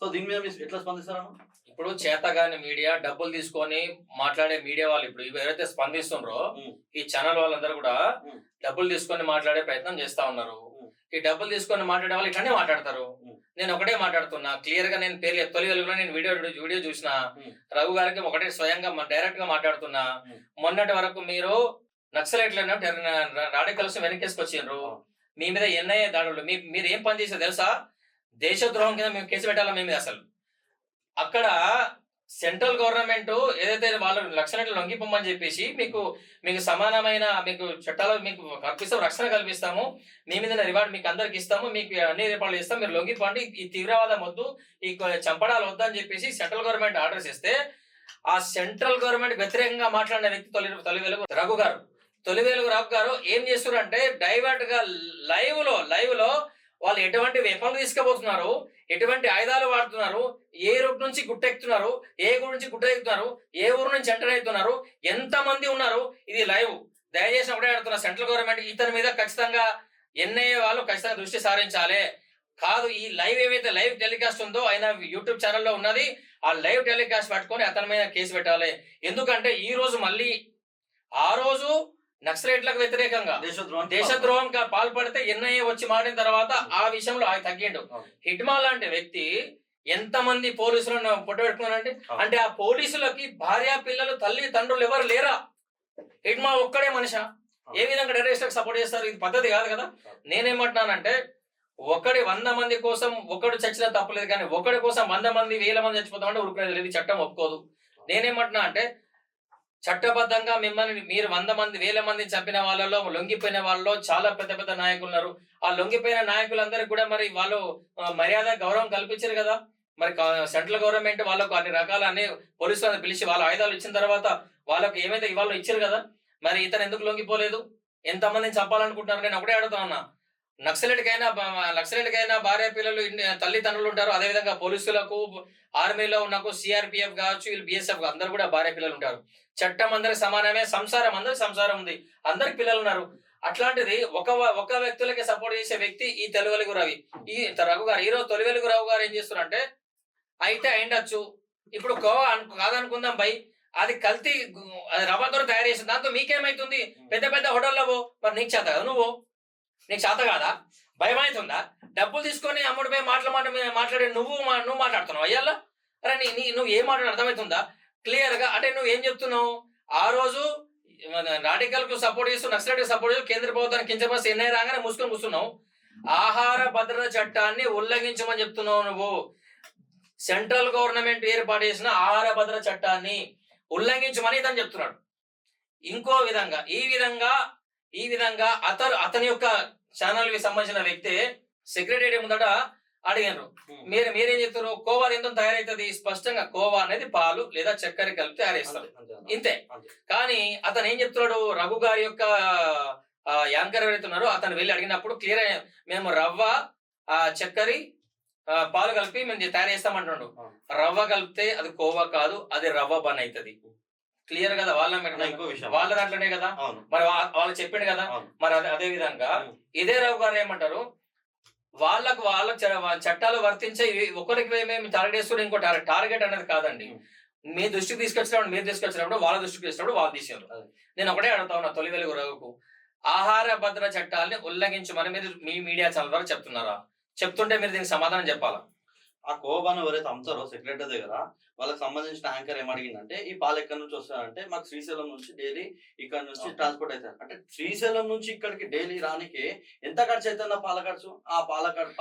సో దీని మీద మీరు ఎట్లా స్పందిస్తారన్న? ఇప్పుడు చేతగాని మీడియా, డబ్బులు తీసుకొని మాట్లాడే మీడియా వాళ్ళు ఇప్పుడు ఎవరైతే స్పందిస్తున్నారో ఈ ఛానల్ వాళ్ళందరూ కూడా డబ్బులు తీసుకొని మాట్లాడే ప్రయత్నం చేస్తా ఉన్నారు. ఈ డబ్బులు తీసుకొని మాట్లాడే వాళ్ళు ఇట్లానే మాట్లాడతారు. నేను ఒకటే మాట్లాడుతున్నా క్లియర్ గా, నేను పేరు తొలి వెలుగులో నేను వీడియో చూసిన రఘు గారికి ఒకటే స్వయంగా డైరెక్ట్ గా మాట్లాడుతున్నా. మొన్నటి వరకు మీరు నక్సలైట్లను రాడికల్స్ వెనకేసుకొచ్చిండ్రు, మీ మీద NIA దాడులు, మీరు ఏం పని చేశారు తెలుసా? దేశద్రోహం కింద మేము కేసు పెట్టాలా మీ మీద. అసలు అక్కడ సెంట్రల్ గవర్నమెంట్ ఏదైతే వాళ్ళు లక్షణాలు లొంగిపోమని చెప్పేసి మీకు సమానమైన మీకు చట్టాలు మీకు కల్పిస్తాము, రక్షణ కల్పిస్తాము, మీ మీద రివార్డ్ మీకు అందరికి ఇస్తాము, మీకు అన్ని రివార్డులు ఇస్తాం, మీరు లొంగిపోండి, ఈ తీవ్రవాదం వద్దు, ఈ చంపడాలు వద్దు అని చెప్పేసి సెంట్రల్ గవర్నమెంట్ ఆర్డర్స్ ఇస్తే ఆ సెంట్రల్ గవర్నమెంట్ వ్యతిరేకంగా మాట్లాడిన వ్యక్తి తొలివేలుగు రఘు గారు. తొలివేలుగు రఘు గారు ఏం చేస్తున్నారంటే డైవర్ట్ గా లైవ్ లో వాళ్ళు ఎటువంటి వెపన్లు తీసుకుపోతున్నారు, ఎటువంటి ఆయుధాలు వాడుతున్నారు, ఏ రూట్ నుంచి గుట్టెక్కుతున్నారు, ఏ ఊరు నుంచి గుట్టెక్కుతున్నారు, ఏ ఊరు నుంచి ఎంటర్ అవుతున్నారు, ఎంత మంది ఉన్నారు, ఇది లైవ్. దయచేసి ఒకటే అడుగుతున్నా, సెంట్రల్ గవర్నమెంట్ ఇతని మీద ఖచ్చితంగా ఎన్ఐఏ వాళ్ళు ఖచ్చితంగా దృష్టి సారించాలి. కాదు, ఈ లైవ్ ఏవైతే లైవ్ టెలికాస్ట్ ఉందో ఆయన యూట్యూబ్ ఛానల్లో ఉన్నది, ఆ లైవ్ టెలికాస్ట్ పట్టుకొని అతని మీద కేసు పెట్టాలి. ఎందుకంటే ఈ రోజు మళ్ళీ ఆ రోజు నక్సలైట్లకు వ్యతిరేకంగా దేశద్రోహం పాల్పడితే ఎన్ఐఏ వచ్చి మారిన తర్వాత ఆ విషయంలో ఆయన తగ్గిండు. హిట్మా లాంటి వ్యక్తి ఎంతమంది పోలీసులను పొట్టబెట్టుకున్నారంటే, అంటే ఆ పోలీసులకి భార్య పిల్లలు తల్లి తండ్రులు ఎవరు లేరా? హిట్మా ఒక్కడే మనిషి ఏ విధంగా టెర్రరిస్ట్లకు సపోర్ట్ చేస్తారు? ఇది పద్ధతి కాదు కదా. నేనేమంటున్నానంటే, 100 మంది కోసం ఒకడు చచ్చినా తప్పలేదు, కానీ ఒకడి కోసం 100 మంది 1000 మంది చచ్చిపోతామంటే ఉరుకునేది లేదు, చట్టం ఒప్పుకోదు. నేనేమంటున్నా అంటే, చట్టబద్ధంగా మిమ్మల్ని మీరు 100 మంది 1000 మందిని చంపిన వాళ్ళలో లొంగిపోయిన వాళ్ళలో చాలా పెద్ద పెద్ద నాయకులు ఉన్నారు. ఆ లొంగిపోయిన నాయకులందరికీ కూడా మరి వాళ్ళు మర్యాద గౌరవం కల్పించారు కదా. మరి సెంట్రల్ గవర్నమెంట్ వాళ్ళకు అన్ని రకాల అన్ని పోలీసులను పిలిచి వాళ్ళ ఆయుధాలు ఇచ్చిన తర్వాత వాళ్ళకు ఏమైతే ఇవాళ ఇచ్చారు కదా, మరి ఇతను ఎందుకు లొంగిపోలేదు? ఎంతమందిని చంపాలనుకుంటున్నారు? నేను ఒకటే అడుగుతా ఉన్నా. నక్సలైట్కైనా భార్య పిల్లలు తల్లిదండ్రులు ఉంటారు, అదేవిధంగా పోలీసులకు ఆర్మీలో ఉన్నకు సిఆర్పిఎఫ్ కావచ్చు, వీళ్ళు బిఎస్ఎఫ్ అందరు కూడా భార్య పిల్లలు ఉంటారు. చట్టం అందరికి సమానమే, సంసారం అందరికి సంసారం ఉంది, అందరికి పిల్లలు ఉన్నారు. అట్లాంటిది ఒక వ్యక్తులకి సపోర్ట్ చేసే వ్యక్తి ఈ తొలివేలుగు రవి, ఈ రఘు గారు. ఈరోజు తొలివేలుగు రఘు గారు ఏం చేస్తున్నారంటే, అయితే అయిండొచ్చు, ఇప్పుడు కోవా కాదనుకుందాం బై, అది కల్తీ, అది రవ్వతో తయారు చేసింది, దాంతో మీకేమైతుంది? పెద్ద పెద్ద హోటల్లో మరి నీకు చేత కదా, నీకు చేత కాదా? భయం అవుతుందా? డబ్బులు తీసుకొని అమ్ముడిపై మాట్లాడే నువ్వు మాట్లాడుతున్నావు అయ్యాలా? అరే నువ్వు ఏం మాట్లాడు అర్థమవుతుందా? క్లియర్ గా. అంటే నువ్వు ఏం చెప్తున్నావు? ఆ రోజు రాడికల్ కు సపోర్ట్ చేస్తూ నక్సలైట్ సపోర్ట్ చేస్తూ కేంద్ర ప్రభుత్వానికి కించపరిచి ఎన్ఐ రాగానే మూసుకొని కూర్చున్నావు. ఆహార భద్రత చట్టాన్ని ఉల్లంఘించమని చెప్తున్నావు నువ్వు. సెంట్రల్ గవర్నమెంట్ ఏర్పాటు చేసిన ఆహార భద్రత చట్టాన్ని ఉల్లంఘించమని ఇతను చెప్తున్నాడు. ఇంకో విధంగా ఈ విధంగా అతని యొక్క ఛానల్ కి సంబంధించిన వ్యక్తి సెక్రటరీ ముందట అడిగారు, మీరేం చెప్తారు? కోవా ఎంతో తయారైతుంది? స్పష్టంగా కోవా అనేది పాలు లేదా చక్కెర కలిపి తయారు చేస్తారు, ఇంతే. కానీ అతను ఏం చెప్తున్నాడు? రఘు గారి యొక్క యాంకర్ ఎవరైతే ఉన్నారో అతను వెళ్ళి అడిగినప్పుడు క్లియర్, మేము రవ్వ చక్కెర పాలు కలిపి మేము తయారు చేస్తామంటున్నాడు. రవ్వ కలిపితే అది కోవా కాదు, అది రవ్వ బన్ అవుతుంది. క్లియర్ కదా. వాళ్ళ దాంట్లోనే కదా, మరి వాళ్ళు చెప్పిండు కదా. మరి అదే విధంగా ఇదే రఘు గారు ఏమంటారు, వాళ్ళకు చట్టాలు వర్తించే ఒకరికి మేము టార్గెట్ చేస్తున్నారు, ఇంకో టార్గెట్ అనేది కాదండి. మీ దృష్టికి తీసుకొచ్చినప్పుడు వాళ్ళ దృష్టికి తీసుకున్నప్పుడు వాళ్ళు తీసారు. నేను ఒకటే అడుగుతా ఉన్నా, తొలివేలుగు రఘుకు ఆహార భద్రత చట్టాలని ఉల్లంఘించమని మీరు మీ మీడియా ఛానల్ ద్వారా చెప్తున్నారా? చెప్తుంటే మీరు దీనికి సమాధానం చెప్పాలా? ఆ కోబాను ఎవరైతే అమ్ముతారో సెక్రటరీ దగ్గర వాళ్ళకి సంబంధించిన యాంకర్ ఏమడిగిందంటే, ఈ పాలు ఎక్కడి నుంచి వస్తాయంటే, మాకు శ్రీశైలం నుంచి డైలీ ఇక్కడ నుంచి ట్రాన్స్పోర్ట్ అవుతారు. అంటే శ్రీశైలం నుంచి ఇక్కడికి డైలీ రానికి ఎంత ఖర్చు అవుతుందా? పాల ఖర్చు. ఆ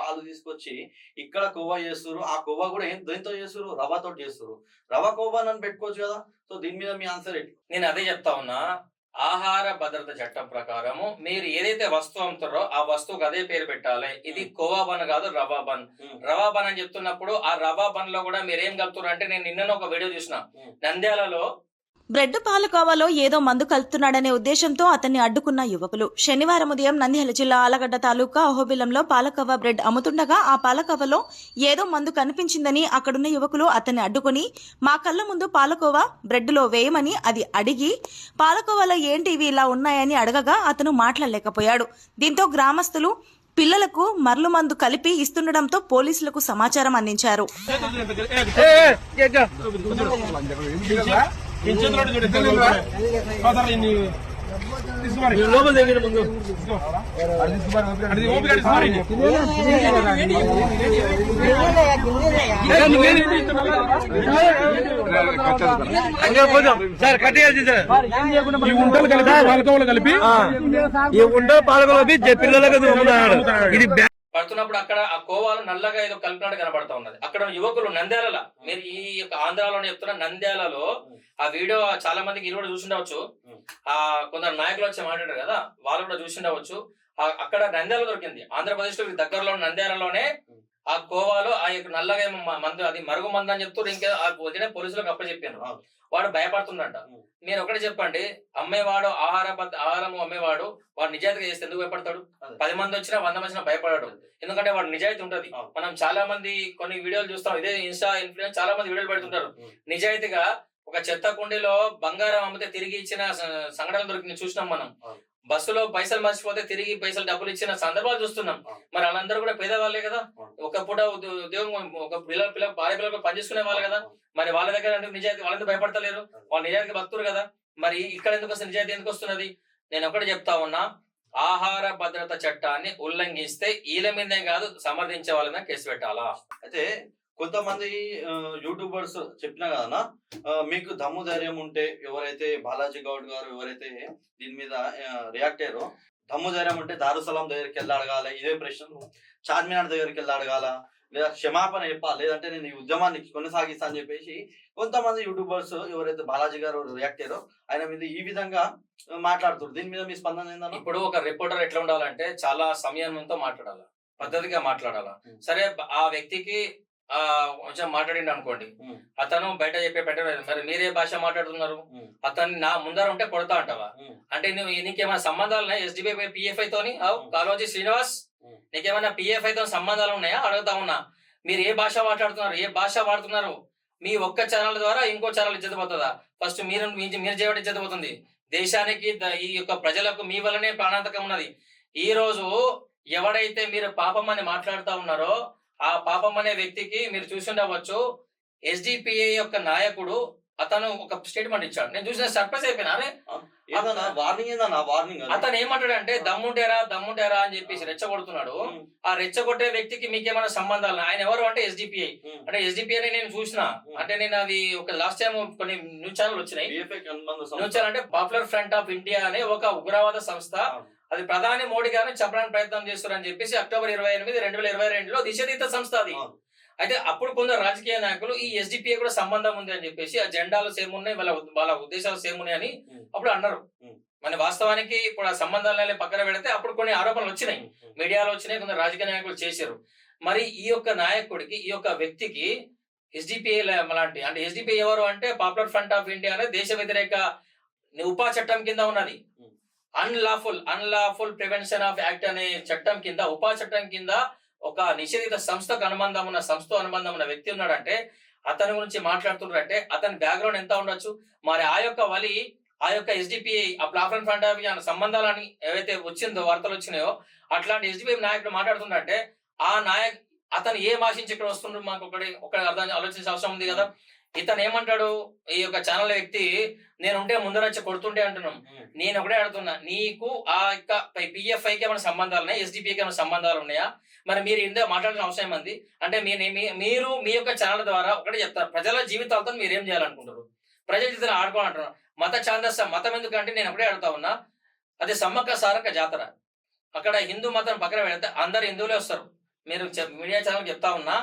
పాలు తీసుకొచ్చి ఇక్కడ కోవా చేస్తారు. ఆ కోవా కూడా దేంతో చేస్తారు? రవ్వతో చేస్తారు. రవ్వ కోబాను అని పెట్టుకోవచ్చు కదా. సో దీని మీద మీ ఆన్సర్ ఏంటి? నేను అదే చెప్తా ఉన్నా. ఆహార భద్రత చట్టం ప్రకారము మీరు ఏదైతే వస్తువు అమ్ముతారో ఆ వస్తువుకి అదే పేరు పెట్టాలి. ఇది కోవా బన్ కాదు, రవా బన్. రవా బన్ అని చెప్తున్నప్పుడు ఆ రవా బన్ లో కూడా మీరు ఏం కలుపుతున్నారు అంటే, నేను నిన్న ఒక వీడియో చూసిన, నంద్యాలలో బ్రెడ్ పాలకోవాలో ఏదో మందు కలుపుతున్నాడనే ఉద్దేశంతో అతన్ని అడ్డుకున్న యువకులు. శనివారం ఉదయం నంద్యాల జిల్లా ఆలగడ్డ తాలూకా అహోబిలంలో పాలకోవా బ్రెడ్ అమ్ముతుండగా ఆ పాలకోవాలో ఏదో మందు కనిపించిందని అక్కడున్న యువకులు అతన్ని అడ్డుకుని, మా కళ్ళ ముందు పాలకోవా బ్రెడ్లో వేయమని అది అడిగి, పాలకోవాలో ఏంటి ఇవి ఇలా ఉన్నాయని అడగగా అతను మాట్లాడలేకపోయాడు. దీంతో గ్రామస్తులు పిల్లలకు మర్లు మందు కలిపి ఇస్తుండటంతో పోలీసులకు సమాచారం అందించారు. పడుతున్నప్పుడు అక్కడ ఆ కోవాలు నల్లగా ఏదో కలిపినట్టు కనబడతా ఉన్నది. అక్కడ యువకులు నంద్యాల, మీరు ఈ యొక్క ఆంధ్రాలోనే చెప్తున్న నంద్యాలలో ఆ వీడియో చాలా మందికి ఇది కూడా చూసిండవచ్చు. ఆ కొందరు నాయకులు వచ్చి మాట్లాడారు కదా, వాళ్ళు కూడా చూసిండవచ్చు. అక్కడ నంద్యాల దొరికింది. ఆంధ్రప్రదేశ్ లో దగ్గరలో నంద్యాలలోనే ఆ కోవాలో ఆ యొక్క నల్లగా మందు, అది మరుగు మందు అని చెప్తూ ఇంకా వదిలే పోలీసులకు అప్పచెప్పారు. వాడు భయపడుతుండంట. మీరు ఒకటి చెప్పండి, అమ్మేవాడు ఆహారం అమ్మేవాడు వాడు నిజాయితీగా చేస్తే ఎందుకు భయపడతాడు? 10 మంది వచ్చినా 100 మంది వచ్చినా భయపడాడు. ఎందుకంటే వాడు నిజాయితీ ఉంటది. మనం చాలా మంది కొన్ని వీడియోలు చూస్తాం, ఇదే ఇన్స్టా ఇన్ఫ్లుయెన్స్ చాలా మంది వీడియోలు పెడుతుంటారు. నిజాయితీగా ఒక చెత్త కుండీలో బంగారం అమ్మితే తిరిగి ఇచ్చిన సంఘటనలు దొరికి చూసినాం మనం. బస్సులో పైసలు మర్చిపోతే తిరిగి పైసలు డబ్బులు ఇచ్చిన సందర్భాలు చూస్తున్నాం. మరి వాళ్ళందరూ కూడా పేదవాళ్ళే కదా, ఒక పూట ఉద్యోగం ఒక భార్య పిల్లలు పనిచేసుకునే వాళ్ళు కదా. మరి వాళ్ళ దగ్గర ఎందుకు నిజాయితీ, వాళ్ళెందుకు భయపడతలేరు? వాళ్ళు నిజాయితీ భక్తులు కదా. మరి ఇక్కడ ఎందుకు వస్తుంది నిజాయితీ, ఎందుకు వస్తున్నది? నేను ఒకటి చెప్తా ఉన్నా, ఆహార భద్రత చట్టాన్ని ఉల్లంఘిస్తే వీళ్ళ మీదే కాదు సమర్థించే వాళ్ళ మీద కేసు పెట్టాలా? అయితే కొంతమంది యూట్యూబర్స్ చెప్పినా కదా, మీకు దమ్ము ధైర్యం ఉంటే ఎవరైతే బాలాజీ గౌడ్ గారు ఎవరైతే దీని మీద రియాక్ట్ అయ్యారో, దమ్ము ధైర్యం ఉంటే దారుసలాం దగ్గరికి వెళ్ళి అడగాల, ఇదే ప్రశ్న చార్మినార్ దగ్గరికి వెళ్ళి అడగాల, లేదా క్షమాపణ చెప్పాలి, లేదంటే నేను ఈ ఉద్యమాన్ని కొనసాగిస్తా అని చెప్పేసి కొంతమంది యూట్యూబర్స్ ఎవరైతే బాలాజీ గారు రియాక్ట్ అయ్యారో ఆయన మీద ఈ విధంగా మాట్లాడుతారు. దీని మీద మీ స్పందన ఏందన్నా? ఇప్పుడు ఒక రిపోర్టర్ ఎట్లా ఉండాలంటే చాలా సంయమనంతో మాట్లాడాలా, పద్ధతిగా మాట్లాడాలా. సరే ఆ వ్యక్తికి కొంచెం మాట్లాడిండు అనుకోండి, అతను బయట చెప్పే పెట్టలేదు. మరి మీరే భాష మాట్లాడుతున్నారు, అతన్ని నా ముందర ఉంటే కొడతా అంటావా? అంటే నువ్వు నీకేమైనా సంబంధాలు ఉన్నాయా ఎస్డిపిఐ పిఎఫ్ఐ తోని? కాళోజీ శ్రీనివాస్, నీకేమైనా పిఎఫ్ఐ తో సంబంధాలు ఉన్నాయా అడుగుతా ఉన్నా. మీరు ఏ భాష మాట్లాడుతున్నారు, ఏ భాష వాడుతున్నారు? మీ ఒక్క ఛానల్ ద్వారా ఇంకో ఛానల్ ఇజ్జతపోతుందా? ఫస్ట్ మీరు చేయబట్టి ఇజ్జతపోతుంది. దేశానికి ఈ యొక్క ప్రజలకు మీ వల్లనే ప్రాణాంతకం ఉన్నది. ఈ రోజు ఎవడైతే మీరు పాపం అని మాట్లాడుతూ ఉన్నారో ఆ పాపం అనే వ్యక్తికి మీరు చూసి ఉండవచ్చు, ఎస్డిపిఐ యొక్క నాయకుడు అతను ఒక స్టేట్మెంట్ ఇచ్చాడు. నేను చూసిన సర్ప్రైజ్ అయిపోయినా. అతను ఏమంటాడంటే దమ్ముంటేరా అని చెప్పేసి రెచ్చగొడుతున్నాడు. ఆ రెచ్చగొట్టే వ్యక్తికి మీకేమైనా సంబంధాలు? ఆయన ఎవరు అంటే ఎస్డిపిఐ. అంటే ఎస్డిపిఐ నేను చూసిన, అంటే నేను అది ఒక లాస్ట్ టైం కొన్ని న్యూస్ ఛానల్ వచ్చినాయి. న్యూస్ ఛానల్ అంటే పాపులర్ ఫ్రంట్ ఆఫ్ ఇండియా అనే ఒక ఉగ్రవాద సంస్థ. అది ప్రధాని మోడీ గారిని చెప్పడానికి ప్రయత్నం చేస్తారని చెప్పేసి అక్టోబర్ 28, 2022లో నిషేధిత సంస్థ అది. అయితే అప్పుడు కొందరు రాజకీయ నాయకులు ఈ ఎస్డిపిఐ కూడా సంబంధం ఉంది అని చెప్పేసి, ఆ జెండాలు సేమ్ ఉన్నాయి, వాళ్ళ ఉద్దేశాలు సేమ్ ఉన్నాయి అని అప్పుడు అన్నారు. మన వాస్తవానికి ఇప్పుడు ఆ సంబంధాలు పక్కన పెడితే అప్పుడు కొన్ని ఆరోపణలు వచ్చినాయి, మీడియాలో వచ్చినాయి, కొందరు రాజకీయ నాయకులు చేశారు. మరి ఈ యొక్క నాయకుడికి, ఈ యొక్క వ్యక్తికి ఎస్డిపిఐ లాంటి, అంటే ఎస్డిపిఐ ఎవరు అంటే పాపులర్ ఫ్రంట్ ఆఫ్ ఇండియా అనేది దేశ వ్యతిరేక ఉపా చట్టం కింద ఉన్నది. అన్లాఫుల్ ప్రివెన్షన్ ఆఫ్ యాక్ట్ అనే చట్టం కింద, ఉపా చట్టం కింద ఒక నిషేధిత సంస్థకు అనుబంధం ఉన్న వ్యక్తి ఉన్నాడంటే, అతని గురించి మాట్లాడుతున్నారంటే అతని బ్యాక్గ్రౌండ్ ఎంత ఉండొచ్చు? మరి ఆ యొక్క ఎస్డిపిఐ ఆ ప్లాట్ఫామ్ ఫ్రంట్ ఆఫ్ ఇండియా సంబంధాలని ఏవైతే వచ్చిందో, వార్తలు వచ్చినాయో, అట్లాంటి ఎస్డిపిఐ నాయకుడు మాట్లాడుతుందంటే అతను ఏం ఆశించి ఇక్కడ వస్తుండ్రు మాకు ఒకటి అర్థం ఆలోచించే అవసరం ఉంది కదా. ఇతను ఏమంటాడు, ఈ యొక్క ఛానల్ వ్యక్తి, నేనుంటే ముందర వచ్చి కొడుతుంటే అంటున్నాం. నేను ఒకటే అడుగుతున్నా, నీకు ఆ యొక్క పిఎఫ్ఐకి ఏమైనా సంబంధాలు ఉన్నాయా, ఎస్డిపిఐకి ఏమైనా సంబంధాలు ఉన్నాయా? మరి మీరు ఇందులో మాట్లాడాల్సిన అవసరం ఉంది అంటే మీరు మీ యొక్క ఛానల్ ద్వారా ఒకటే చెప్తారు, ప్రజల జీవితాలతో మీరు ఏం చేయాలనుకుంటారు, ప్రజల జీవితాలు ఆడుకోవాలంటున్నారు. మత ఛాందస్సం, మతం ఎందుకంటే నేను ఒకటే అడుగుతా ఉన్నా, అది సమ్మక్క సారక్క జాతర. అక్కడ హిందూ మతం పక్కన పెడితే అందరు హిందువులే వస్తారు. మీరు మీడియా ఛానల్ చెప్తా ఉన్నా,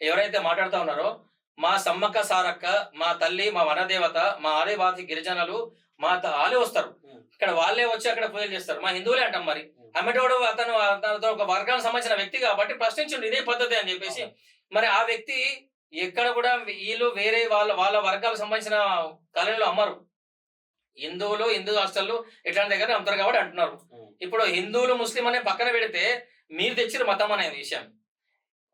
ఎవరైతే మాట్లాడుతూ ఉన్నారో, మా సమ్మక్క సారక్క, మా తల్లి, మా వనదేవత, మా ఆదివాసి గిరిజనులు, మా ఆలే వస్తారు. ఇక్కడ వాళ్ళే వచ్చి అక్కడ పూజలు చేస్తారు. మా హిందువులే అంటాం. మరి అమ్మటోడు అతను ఒక వర్గానికి సంబంధించిన వ్యక్తి కాబట్టి ప్రశ్నించండి, ఇదే పద్ధతి అని చెప్పేసి. మరి ఆ వ్యక్తి ఎక్కడ కూడా వీళ్ళు వేరే వాళ్ళ వర్గాలకు సంబంధించిన కాలనీలో అమ్మరు. హిందూ హాస్టళ్ళు ఇట్లాంటి దగ్గర అమ్ముతారు కాబట్టి అంటున్నారు. ఇప్పుడు హిందువులు ముస్లిం అనే పక్కన పెడితే మీరు తెచ్చిన మతం అనే విషయం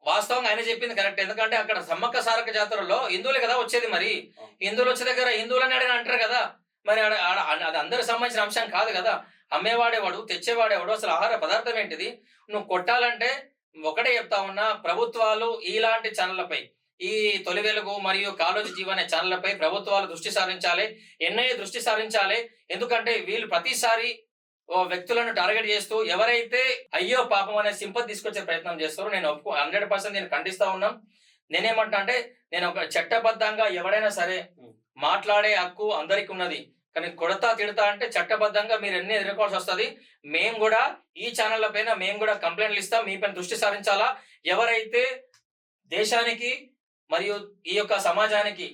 వాస్తవంగా ఆయన చెప్పింది కరెక్ట్. ఎందుకంటే అక్కడ సమ్మక్క సారక్క జాతరలో హిందువులే కదా వచ్చేది. మరి హిందువులు వచ్చే దగ్గర హిందువులని అడిగిన అంటారు కదా. మరి అది అందరికి సంబంధించిన అంశం కాదు కదా. అమ్మేవాడేవాడు, తెచ్చేవాడేవాడు, అసలు ఆహార పదార్థం ఏంటిది? నువ్వు కొట్టాలంటే ఒకటే చెప్తా ఉన్నా, ప్రభుత్వాలు ఇలాంటి ఛానళ్లపై, ఈ తొలి వెలుగు మరియు కాళోజీ జీవ అనే ఛానళ్లపై ప్రభుత్వాలు దృష్టి సారించాలి, ఎన్ఐఏ దృష్టి సారించాలి. ఎందుకంటే వీళ్ళు ప్రతిసారి వ్యక్తులను టార్గెట్ చేస్తూ ఎవరైతే అయ్యో పాపం అనే సింపతి తీసుకొచ్చే ప్రయత్నం చేస్తారో నేను 100% నేను ఖండిస్తా ఉన్నాం. నేనేమంటా అంటే, నేను ఒక చట్టబద్ధంగా ఎవడైనా సరే మాట్లాడే హక్కు అందరికి ఉన్నది, కానీ కొడతా తిడతా అంటే చట్టబద్ధంగా మీరు ఎన్ని ఎదుర్కోవాల్సి వస్తుంది. మేము కూడా ఈ ఛానళ్ల పైన మేము కూడా కంప్లైంట్లు ఇస్తాం, మీ పైన దృష్టి సారించాలా. ఎవరైతే దేశానికి మరియు ఈ యొక్క సమాజానికి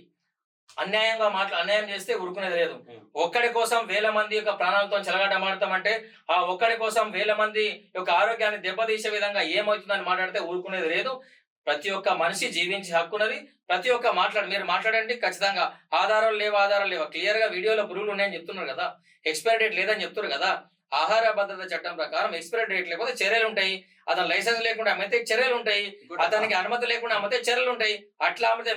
అన్యాయం చేస్తే ఊరుకునేది లేదు. ఒక్కడి కోసం వేల మంది యొక్క ప్రాణాలతో చెలగాటమాడతామంటే, ఆ ఒక్కడి కోసం వేల మంది యొక్క ఆరోగ్యాన్ని దెబ్బతీసే విధంగా ఏమవుతుందని మాట్లాడితే ఊరుకునేది లేదు. ప్రతి ఒక్క మనిషి జీవించే హక్కు ఉన్నది. ప్రతి ఒక్క మీరు మాట్లాడండి, ఖచ్చితంగా ఆధారాలు లేవా క్లియర్ గా వీడియోలో పురుగులు ఉన్నాయని చెప్తున్నారు కదా, ఎక్స్పైరీ డేట్ లేదని చెప్తున్నారు కదా. ఆహార భద్రత చట్టం ప్రకారం ఎక్స్పైరీ డేట్ లేకపోతే చర్యలు ఉంటాయి. అతను లైసెన్స్ లేకుండా అమ్మితే చర్యలు ఉంటాయి. అతనికి అనుమతి లేకుండా అమ్మితే చర్యలు ఉంటాయి. అట్లా అమ్మితే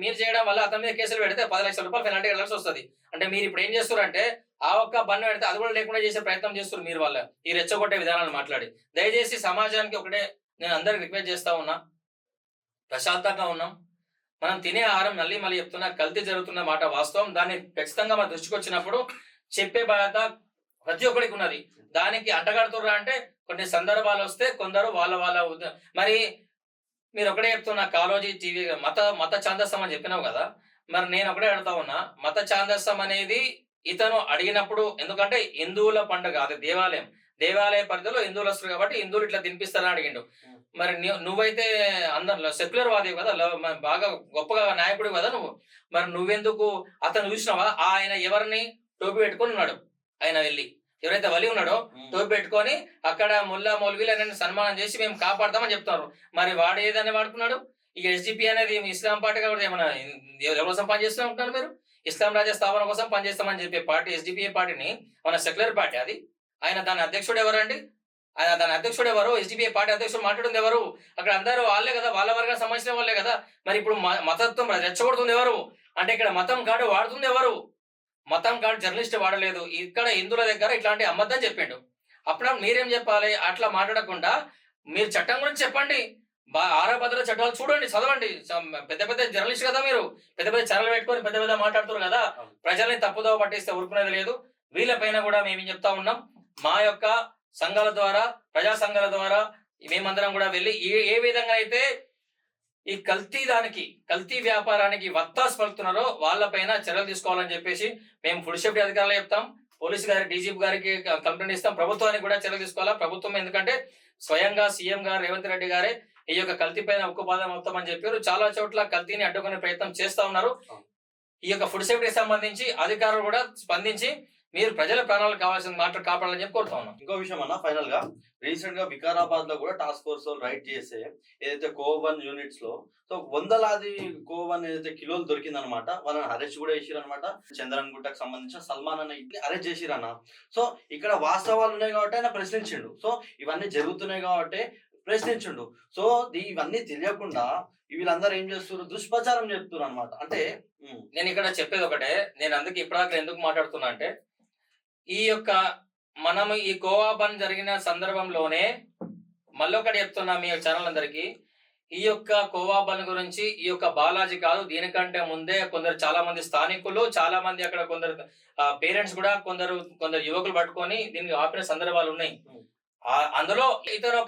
మీరు చేయడం వల్ల అతని మీద కేసులు పెడితే 10 లక్షల రూపాయలు పెనాల్టీ కట్టాల్సి వస్తుంది. అంటే మీరు ఇప్పుడు ఏం చేస్తారంటే ఆ ఒక్క బండి పెడితే అది కూడా లేకుండా చేసే ప్రయత్నం చేస్తారు మీరు వాళ్ళ ఈ రెచ్చగొట్టే విధానాలు మాట్లాడి. దయచేసి సమాజానికి ఒకటే నేను అందరికి రిక్వెస్ట్ చేస్తా ఉన్నా, ప్రశాంతంగా ఉన్నాం. మనం తినే ఆహారం మళ్ళీ చెప్తున్నా కల్తీ జరుగుతున్న మాట వాస్తవం. దాన్ని ఖచ్చితంగా మన దృష్టికి వచ్చినప్పుడు చెప్పే బాధ్యత ప్రతి ఒక్కరికి ఉన్నది. దానికి అంటగడుతుర్రా అంటే కొన్ని సందర్భాలు వస్తే కొందరు వాళ్ళ మరి మీరు ఒకటే చెప్తున్నా కాలోజీ టీవీ మత ఛాందస్సం అని చెప్పినావు కదా. మరి నేను ఒకటే అడుగుతా ఉన్నా, మత ఛాందస్సం అనేది ఇతను అడిగినప్పుడు, ఎందుకంటే హిందువుల పండుగ అది దేవాలయ పరిధిలో హిందువులు వస్తారు కాబట్టి హిందువులు ఇట్లా తినిపిస్తారని అడిగిండు. మరి నువ్వైతే అందరు సెక్యులర్ వాది కదా, బాగా గొప్పగా నాయకుడు కదా నువ్వు. మరి నువ్వెందుకు అతను చూసినావా? ఆయన ఎవరిని టోపీ పెట్టుకొని ఉన్నాడు, ఆయన వెళ్ళి ఎవరైతే వలి ఉన్నాడో టోపీ పెట్టుకొని అక్కడ ముల్లా మౌల్వీలను సన్మానం చేసి మేము కాపాడతామని చెప్తున్నారు. మరి వాడు ఏదైనా వాడుకున్నాడు. ఇక ఎస్డిపి అనేది ఇస్లాం పార్టీ కాబట్టి ఏమైనా ఎవరి కోసం పనిచేస్తూ ఉంటున్నారు మీరు? ఇస్లాం రాజ్య స్థాపన కోసం పనిచేస్తామని చెప్పే పార్టీ ఎస్డిపిఐ పార్టీని మన సెక్యులర్ పార్టీ అది. ఆయన దాని అధ్యక్షుడు ఎవరండి? ఆయన దాని అధ్యక్షుడు ఎవరు? ఎస్డిపిఐ పార్టీ అధ్యక్షుడు మాట్లాడుతుంది ఎవరు? అక్కడ అందరూ వాళ్ళే కదా, వాళ్ళ వర్గానికి సంబంధించిన వాళ్ళే కదా. మరి ఇప్పుడు మతత్వం రెచ్చగొడుతుంది ఎవరు? అంటే ఇక్కడ మతం కార్డు వాడుతుంది ఎవరు? మతం కార్డు జర్నలిస్ట్ వాడలేదు. ఇక్కడ హిందువుల దగ్గర ఇట్లాంటి అమ్మద్దని చెప్పిండు. అప్పుడు మీరేం చెప్పాలి? అట్లా మాట్లాడకుండా మీరు చట్టం గురించి చెప్పండి. ఆహార భద్రత చట్టాలు చూడండి, చదవండి. పెద్ద జర్నలిస్ట్ కదా మీరు, పెద్ద ఛానల్ పెట్టుకొని పెద్ద మాట్లాడుతున్నారు కదా. ప్రజల్ని తప్పుదోవ పట్టిస్తే ఊరుకునేది లేదు. వీళ్ళపైన కూడా మేము చెప్తా ఉన్నాం, మా యొక్క సంఘాల ద్వారా, ప్రజా సంఘాల ద్వారా మేమందరం కూడా వెళ్ళి ఏ విధంగా అయితే ఈ కల్తీ వ్యాపారానికి వత్తాసు పలుకుతున్నారో వాళ్ళపైన చర్యలు తీసుకోవాలని చెప్పేసి మేము ఫుడ్ సేఫ్టీ అధికారులు చెప్తాం. పోలీసు గారి డీజీపీ గారికి కంప్లైంట్ ఇస్తాం. ప్రభుత్వానికి కూడా చర్యలు తీసుకోవాలా. ప్రభుత్వం ఎందుకంటే స్వయంగా సీఎం గారు రేవంత్ రెడ్డి గారే ఈ యొక్క కల్తీ పైన ఉక్కుపాదం అవుతామని చెప్పారు. చాలా చోట్ల కల్తీని అడ్డుకునే ప్రయత్నం చేస్తా ఉన్నారు. ఈ యొక్క ఫుడ్ సేఫ్టీకి సంబంధించి అధికారులు కూడా స్పందించి మీరు ప్రజల ప్రాణాలు కావాల్సిన మాట కాపాడాలని చెప్పి కోరుతా ఉన్నాం. ఇంకో విషయం అన్న, ఫైనల్ గా రీసెంట్ గా వికారాబాద్ లో కూడా టాస్క్ ఫోర్స్ రైడ్ చేసే ఏదైతే కోవన్ యూనిట్స్ లో వందలాది కోవన్ ఏదైతే కిలోలు దొరికిందనమాట. వాళ్ళని అరెస్ట్ కూడా చేసిరనమాట. చంద్రన్ గుట్టకు సంబంధించిన సల్మాన్ అన్న అరెస్ట్ చేసిరన్న. సో ఇక్కడ వాస్తవాలు ఉన్నాయి కాబట్టి ఆయన ప్రశ్నించిండు. సో ఇవన్నీ జరుగుతున్నాయి కాబట్టి ప్రశ్నించుండు. సో ఇవన్నీ తెలియకుండా వీళ్ళందరూ ఏం చేస్తున్నారు? దుష్ప్రచారం చెప్తున్నారు అనమాట. అంటే నేను ఇక్కడ చెప్పేది ఒకటే, నేను అందుకే ఇప్పటిదాకా ఎందుకు మాట్లాడుతున్నా అంటే, ఈ యొక్క మనం ఈ గోవా బంద్ జరిగిన సందర్భంలోనే మళ్ళొకటి చెప్తున్నా మీ ఛానల్ అందరికి, ఈ యొక్క గోవా బంద్ గురించి ఈ యొక్క బాలాజీ కాదు, దీనికంటే ముందే చాలా మంది స్థానికులు, చాలా మంది అక్కడ కొందరు పేరెంట్స్ కూడా కొందరు యువకులు పట్టుకొని దీనికి ఆపిన సందర్భాలు ఉన్నాయి. అందులో ఇతను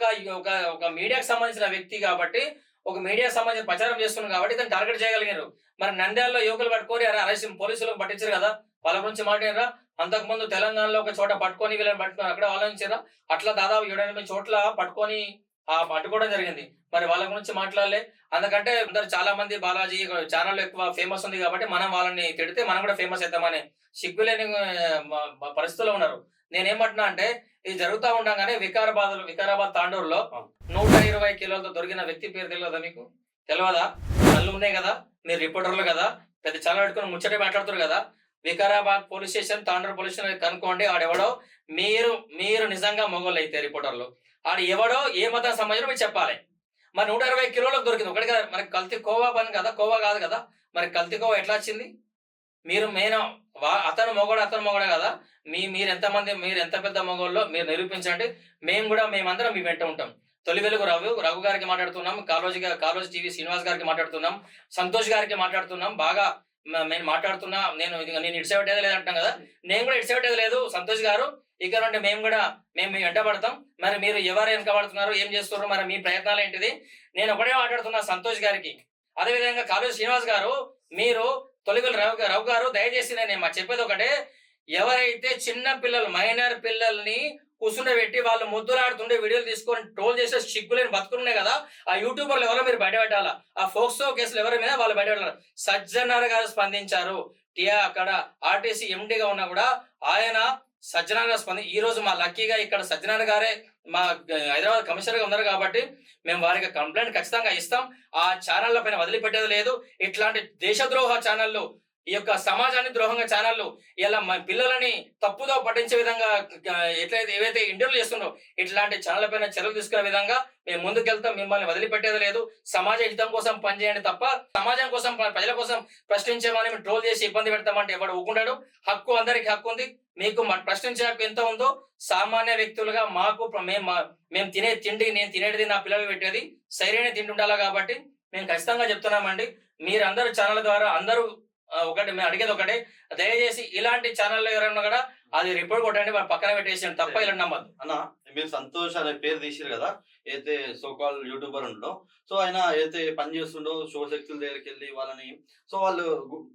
ఒక మీడియాకి సంబంధించిన వ్యక్తి కాబట్టి, ఒక మీడియాకి సంబంధించిన ప్రచారం చేస్తున్నాడు కాబట్టి ఇతను టార్గెట్ చేయగలిగారు. మరి నంద్యాలలో యువకులు పట్టుకొని అరెస్ట్ పోలీసులకు పట్టించారు కదా, వాళ్ళ గురించి మాట్లాడారా? అంతకుముందు తెలంగాణలో ఒక చోట పట్టుకొని వీళ్ళని పట్టుకొని అక్కడ ఆలోచించారా? అట్లా దాదాపు 7-8 చోట్ల పట్టుకొని పట్టుకోవడం జరిగింది. మరి వాళ్ళ గురించి మాట్లాడలే. అందుకంటే అందరు చాలా మంది బాలాజీ ఛానల్ ఎక్కువ ఫేమస్ ఉంది కాబట్టి మనం వాళ్ళని తిడితే మనం కూడా ఫేమస్ అవుతామని సిగ్గులేని పరిస్థితుల్లో ఉన్నారు. నేనేమంటున్నా అంటే, ఇది జరుగుతూ ఉండగానే వికారాబాద్ తాండూరులో 120 కిలోలతో దొరికిన వ్యక్తి పేరు తెలియదా మీకు? తెలియదా? కళ్ళు ఉన్నాయి కదా, మీరు రిపోర్టర్లు కదా, పెద్ద ఛానల్ పెట్టుకుని ముచ్చటే మాట్లాడుతారు కదా. Vikarabad police station, Tandur police station కనుక్కోండి. ఆడెవడో మీరు నిజంగా మొగోళ్ళు అయితే రిపోర్టర్లు, ఆడు ఎవడో ఏ మతం సంబంధించిన మీరు చెప్పాలి. మరి 120 కిలోలకు దొరికింది ఒకటి కదా. మరి కల్తీ కోవా పని కదా, కోవా కాదు కదా. మరి కల్తీ కోవా ఎట్లా వచ్చింది? మీరు అతను మొగోడే కదా. మీరు ఎంత పెద్ద మొగోళ్ళో మీరు నిరూపించండి. మేమందరం మీ వెంట ఉంటాం. తొలి వెలుగు రఘు గారికి మాట్లాడుతున్నాం, కాలోజీ టీవీ శ్రీనివాస్ గారికి మాట్లాడుతున్నాం, సంతోష్ గారికి మాట్లాడుతున్నాం. బాగా నేను మాట్లాడుతున్నా. నేను ఇడిసేపెట్టేది లేదు అంటాం కదా, నేను కూడా ఇడిసేపెట్టేది లేదు. సంతోష్ గారు ఇక నుండి మేము మీ వెంట పడతాం. మరి మీరు ఎవరు వెనకబడుతున్నారు, ఏం చేస్తున్నారు, మరి మీ ప్రయత్నాలు ఏంటిది? నేను ఒకటే మాట్లాడుతున్నా సంతోష్ గారికి. అదేవిధంగా కాలోజీ శ్రీనివాస్ గారు, మీరు తొలిగల రఘు గారు, దయచేసి నేను చెప్పేది ఒకటే, ఎవరైతే చిన్న పిల్లలు మైనర్ పిల్లల్ని కూర్చుండబెట్టి వాళ్ళు ముద్దులాడుతుండే వీడియోలు తీసుకొని ట్రోల్ చేసే సిగ్గులేని బతుకున్నాయి కదా, ఆ యూట్యూబర్లు ఎవరో మీరు బయటపెట్టాలా. ఆ ఫోక్సో కేసులు ఎవరి మీద వాళ్ళు బయటపెట్టాలి. సజ్జనర్ గారు స్పందించారు. అక్కడ ఆర్టీసీ ఎండీగా ఉన్నా కూడా ఆయన సజ్జనార్ గారు ఈ రోజు మా లక్కీగా ఇక్కడ సజ్జనార్ గారే మా హైదరాబాద్ కమిషనర్ గా ఉన్నారు కాబట్టి మేము వారికి కంప్లైంట్ ఖచ్చితంగా ఇస్తాం. ఆ ఛానళ్ల పైన వదిలిపెట్టేది లేదు. ఇట్లాంటి దేశద్రోహ ఛానళ్ళు, ఈ యొక్క సమాజాన్ని ద్రోహంగా ఛానళ్ళు ఇలా మా పిల్లలని తప్పుదో పట్టించే విధంగా ఎట్లయితే ఏవైతే ఇంటర్వ్యూ చేస్తున్నారో ఇట్లాంటి ఛానళ్ల పైన చర్యలు తీసుకునే విధంగా మేము ముందుకెళ్తాం. మిమ్మల్ని వదిలిపెట్టేది లేదు. సమాజ హితం కోసం పనిచేయండి తప్ప సమాజం కోసం ప్రజల కోసం ప్రశ్నించేమని మేము ట్రోల్ చేసి ఇబ్బంది పెడతామంటే ఎవడు ఊకుంటాడు? హక్కు, అందరికి హక్కు ఉంది. మీకు ప్రశ్నించే హక్కు ఎంత ఉందో సామాన్య వ్యక్తులుగా మాకు మేము తినే తిండి, నేను తినేది నా పిల్లలు పెట్టేది సరైన తిండి ఉండాలి. కాబట్టి మేము ఖచ్చితంగా చెప్తున్నామండి, మీరందరూ ఛానల్ ద్వారా అందరూ ఒకటి మేము అడిగేది ఒకటే, దయచేసి ఇలాంటి ఛానల్లో ఎవరైనా కూడా అది రిపోర్ట్ కొట్టండి, వాడు పక్కన పెట్టేసి తప్ప ఇలా నమ్మద్దు. అన్న మీరు సంతోష్ అనే పేరు తీసిరు కదా, అయితే సోకాల్ యూట్యూబర్ ఉండో, సో ఆయన అయితే పని చేస్తుండో శివశక్తుల దగ్గరికి వెళ్ళి వాళ్ళని, సో వాళ్ళు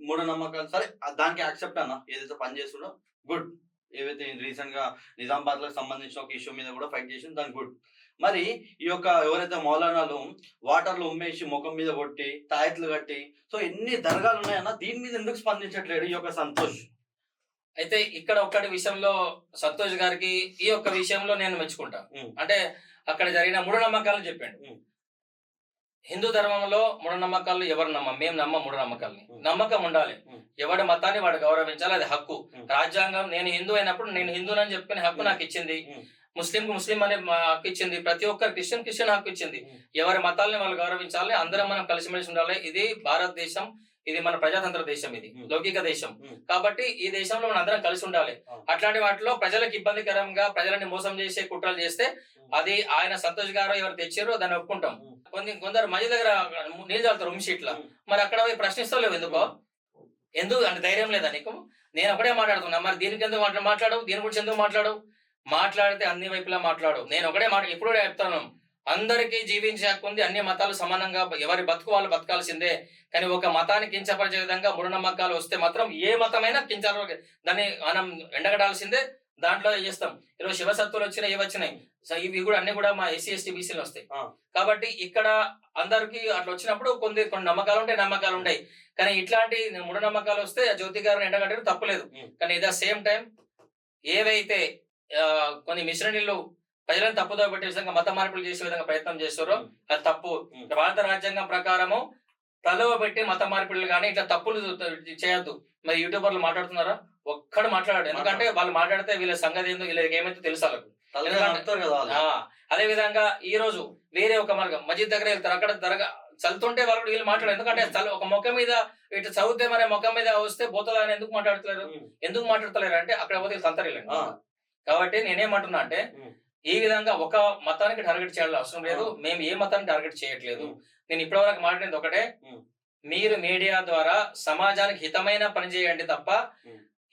మూఢనమ్మకాలు సరే దానికి యాక్సెప్ట్ అన్న, ఏదైతే పని చేస్తుండో గుడ్. ఏవైతే రీసెంట్ గా నిజామాబాద్ లకు సంబంధించిన ఒక ఇష్యూ మీద కూడా ఫైట్ చేసింది, దాని గుడ్. మరి ఈ యొక్క ఎవరైతే మౌలానాలు వాటర్లు ఉమ్మేసి ముఖం మీద కొట్టి తాయెత్తులు కట్టి, సో ఎన్ని దర్గాలు ఉన్నాయన్న, దీని మీద ఎందుకు స్పందించట్లేడు ఈ యొక్క సంతోష్? అయితే ఇక్కడ ఒక్కటి విషయంలో సంతోష్ గారికి ఈ యొక్క విషయంలో నేను మెచ్చుకుంటా. అంటే అక్కడ జరిగిన మూఢనమ్మకాలను చెప్పాడు. హిందూ ధర్మంలో మూఢనమ్మకాలు ఎవరు మేము నమ్మ మూఢనమ్మకాలని. నమ్మకం ఉండాలి, ఎవడి మతాన్ని వాడు గౌరవించాలి, అది హక్కు. రాజ్యాంగం నేను హిందూ అయినప్పుడు నేను హిందూనని చెప్పుకునే హక్కు నాకు ఇచ్చింది. ముస్లిం అనే హక్కు ఇచ్చింది. ప్రతి ఒక్కరు క్రిస్టియన్ హక్కు ఇచ్చింది. ఎవరి మతాలని వాళ్ళు గౌరవించాలి, అందరం మనం కలిసిమెలిసి ఉండాలి. ఇది భారతదేశం, ఇది మన ప్రజాతంత్ర దేశం, ఇది లౌకిక దేశం. కాబట్టి ఈ దేశంలో మనం అందరం కలిసి ఉండాలి. అట్లాంటి వాటిలో ప్రజలకు ఇబ్బందికరంగా ప్రజలని మోసం చేసే కుట్రలు చేస్తే అది ఆయన సంతోష్ గారు ఎవరు తెచ్చారో దాన్ని ఒప్పుకుంటాం. కొందరు మధ్య దగ్గర నీళ్ళు చల్లుతారు రూమ్ మరి అక్కడ పోయి ప్రశ్నిస్తలేవు ఎందుకు అంటే ధైర్యం లేదా నీకు? నేను ఒకటే మాట్లాడుతున్నా, మరి దీనికి ఎందుకు మాట్లాడవు, దీని గురించి ఎందుకు మాట్లాడవు? మాట్లాడితే అన్ని వైపులా మాట్లాడు. నేను ఒకటే ఎప్పుడు చెప్తాను, అందరికీ జీవించే హక్కు ఉంది, అన్ని మతాలు సమానంగా ఎవరి బతుకు వాళ్ళు బతకాల్సిందే. కానీ ఒక మతాన్ని కించపరిచే విధంగా మూఢనమ్మకాలు వస్తే మాత్రం ఏ మతమైనా దాన్ని మనం ఎండగడాల్సిందే. దాంట్లో చేస్తాం. ఈరోజు శివసత్తులు వచ్చినాయి, ఇవి వచ్చినాయి, ఇవి కూడా అన్ని కూడా మా ఎస్సీ ఎస్టీ బీసీలు వస్తాయి. కాబట్టి ఇక్కడ అందరికి అట్లా వచ్చినప్పుడు కొన్ని నమ్మకాలు ఉంటాయి, నమ్మకాలు ఉంటాయి. కానీ ఇట్లాంటి మూఢనమ్మకాలు వస్తే జ్యోతి గారిని ఎండగట్టడం తప్పలేదు. కానీ ఇట్ ద సేమ్ టైం ఏవైతే కొన్ని మిశ్రణీళ్ళు ప్రజలను తప్పుదో పెట్టే విధంగా మత మార్పులు చేసే విధంగా ప్రయత్నం చేస్తారో అది తప్పు. భారత రాజ్యాంగం ప్రకారము తలవ పెట్టి మత మార్పిడులు కానీ ఇట్లా తప్పులు చేయొద్దు. మరి యూట్యూబర్లు మాట్లాడుతున్నారా? ఒక్కడు మాట్లాడాడు. ఎందుకంటే వాళ్ళు మాట్లాడితే వీళ్ళ సంగతి ఏందో వీళ్ళకి ఏమైతే తెలుసు వాళ్ళకు. అదే విధంగా ఈ రోజు వేరే ఒక మస్జిద్ దగ్గర వెళ్తారు, అక్కడ దర్గా చల్లుతుంటే వాళ్ళు వీళ్ళు మాట్లాడారు. ఎందుకంటే ఒక మొక్క మీద ఇటు చదివితే మరి మొక్క మీద వస్తే పోతుందా అని ఎందుకు మాట్లాడతలేరు అంటే అక్కడ పోతే సంతరిల్లండి. కాబట్టి నేనేమంటున్నా అంటే ఈ విధంగా ఒక మతానికి టార్గెట్ చేయాల్సిన అవసరం లేదు. మేము ఏ మతాన్ని టార్గెట్ చేయట్లేదు. నేను ఇప్పటివరకు మాట్లాడేది ఒకటే, మీరు మీడియా ద్వారా సమాజానికి హితమైన పని చేయండి తప్ప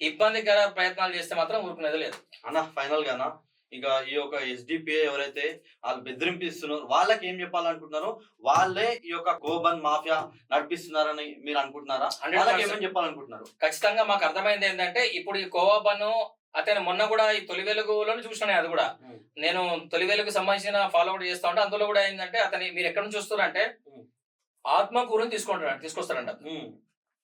ఇబ్బందికర ప్రయత్నాలు చేస్తే మాత్రం ఊరుకునేది లేదు అన్న. ఫైనల్ గానా ఇక ఈ యొక్క ఎస్డిపిఐ ఎవరైతే వాళ్ళు బెదిరింపిస్తున్నారు వాళ్ళకి ఏం చెప్పాలనుకుంటున్నారో, వాళ్ళే ఈ యొక్క కోబన్ మాఫియా నడిపిస్తున్నారని మీరు అనుకుంటున్నారా? ఏమని చెప్పాలనుకుంటున్నారు? ఖచ్చితంగా మాకు అర్థమైంది ఏంటంటే, ఇప్పుడు ఈ కోబన్ అతను మొన్న కూడా ఈ తొలి వెలుగులోనే చూసినా, అది కూడా నేను తొలి వెలుగు సంబంధించిన ఫాలో అప్ చేస్తా ఉంటే అందులో కూడా ఏంటంటే అతని మీరు ఎక్కడ నుంచి చూస్తారంటే ఆత్మ గురించి తీసుకొస్తారంట.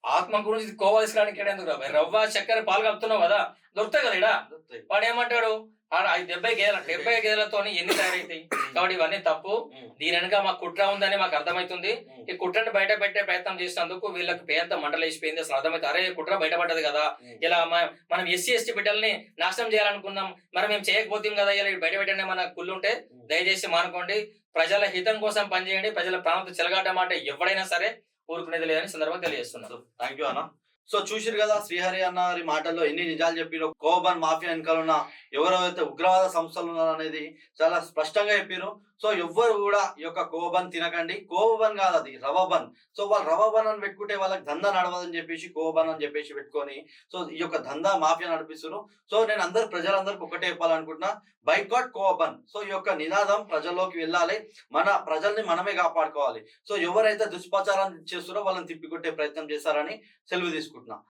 ఆత్మ గురించి కోవా తీసుకురానికి ఎందుకు రవ్వ చక్కెర పాలు కలుపుతున్నావు కదా, దొరుకుతాయి కదా ఇడా. వాడు ఏమంటాడు, 70 గేదెలతో ఎన్ని తయారైతాయి? కాబట్టి ఇవన్నీ తప్పు. దీని వెనక మాకు కుట్ర ఉందని మాకు అర్థమవుతుంది. ఈ కుట్రను బయట పెట్టే ప్రయత్నం చేసినందుకు వీళ్ళకి పేంత మంటలేసిపోయింది. అసలు అర్థమైతే అరే కుట్ర బయటపడ్డది కదా, ఇలా మనం ఎస్సీ ఎస్టీ బిడ్డల్ని నాశనం చేయాలనుకున్నాం, మరి మేము చేయకపోతాం కదా, ఇలా బయట పెట్టండి మన కుళ్ళుంటే దయచేసి మానుకోండి. ప్రజల హితం కోసం పనిచేయండి. ప్రజల ప్రాణంతో చెలగాటం అంటే ఎవడైనా సరే ఊరుకునేది లేదని సందర్భంగా తెలియజేస్తున్నారు. థ్యాంక్ యూ అన్న. సో చూసిరు కదా శ్రీహరి అన్న వారి మాటల్లో ఎన్ని నిజాలు చెప్పిరో. కోబన్ మాఫియా వెనకాల ఉన్న ఎవరైతే ఉగ్రవాద సంస్థలు ఉన్నారో అనేది చాలా స్పష్టంగా చెప్పారు. సో ఎవ్వరు కూడా ఈ యొక్క కోబన్ తినకండి. కోబన్ కాదు, అది రవబన్. సో వాళ్ళు రవబన్ అని పెట్టుకుంటే వాళ్ళకి దందా నడవదని చెప్పేసి కోబన్ అని చెప్పేసి పెట్టుకొని సో ఈ యొక్క దందా మాఫియా నడిపిస్తున్నారు. సో నేను ప్రజలందరికీ ఒకటే చెప్పాలనుకుంటున్నా, బైకాట్ కోబన్. సో ఈ యొక్క నినాదం ప్రజల్లోకి వెళ్ళాలి. మన ప్రజల్ని మనమే కాపాడుకోవాలి. సో ఎవరైతే దుష్ప్రచారం చేస్తున్నారో వాళ్ళని తిప్పికొట్టే ప్రయత్నం చేస్తారని సెలవు తీసుకుంటున్నా.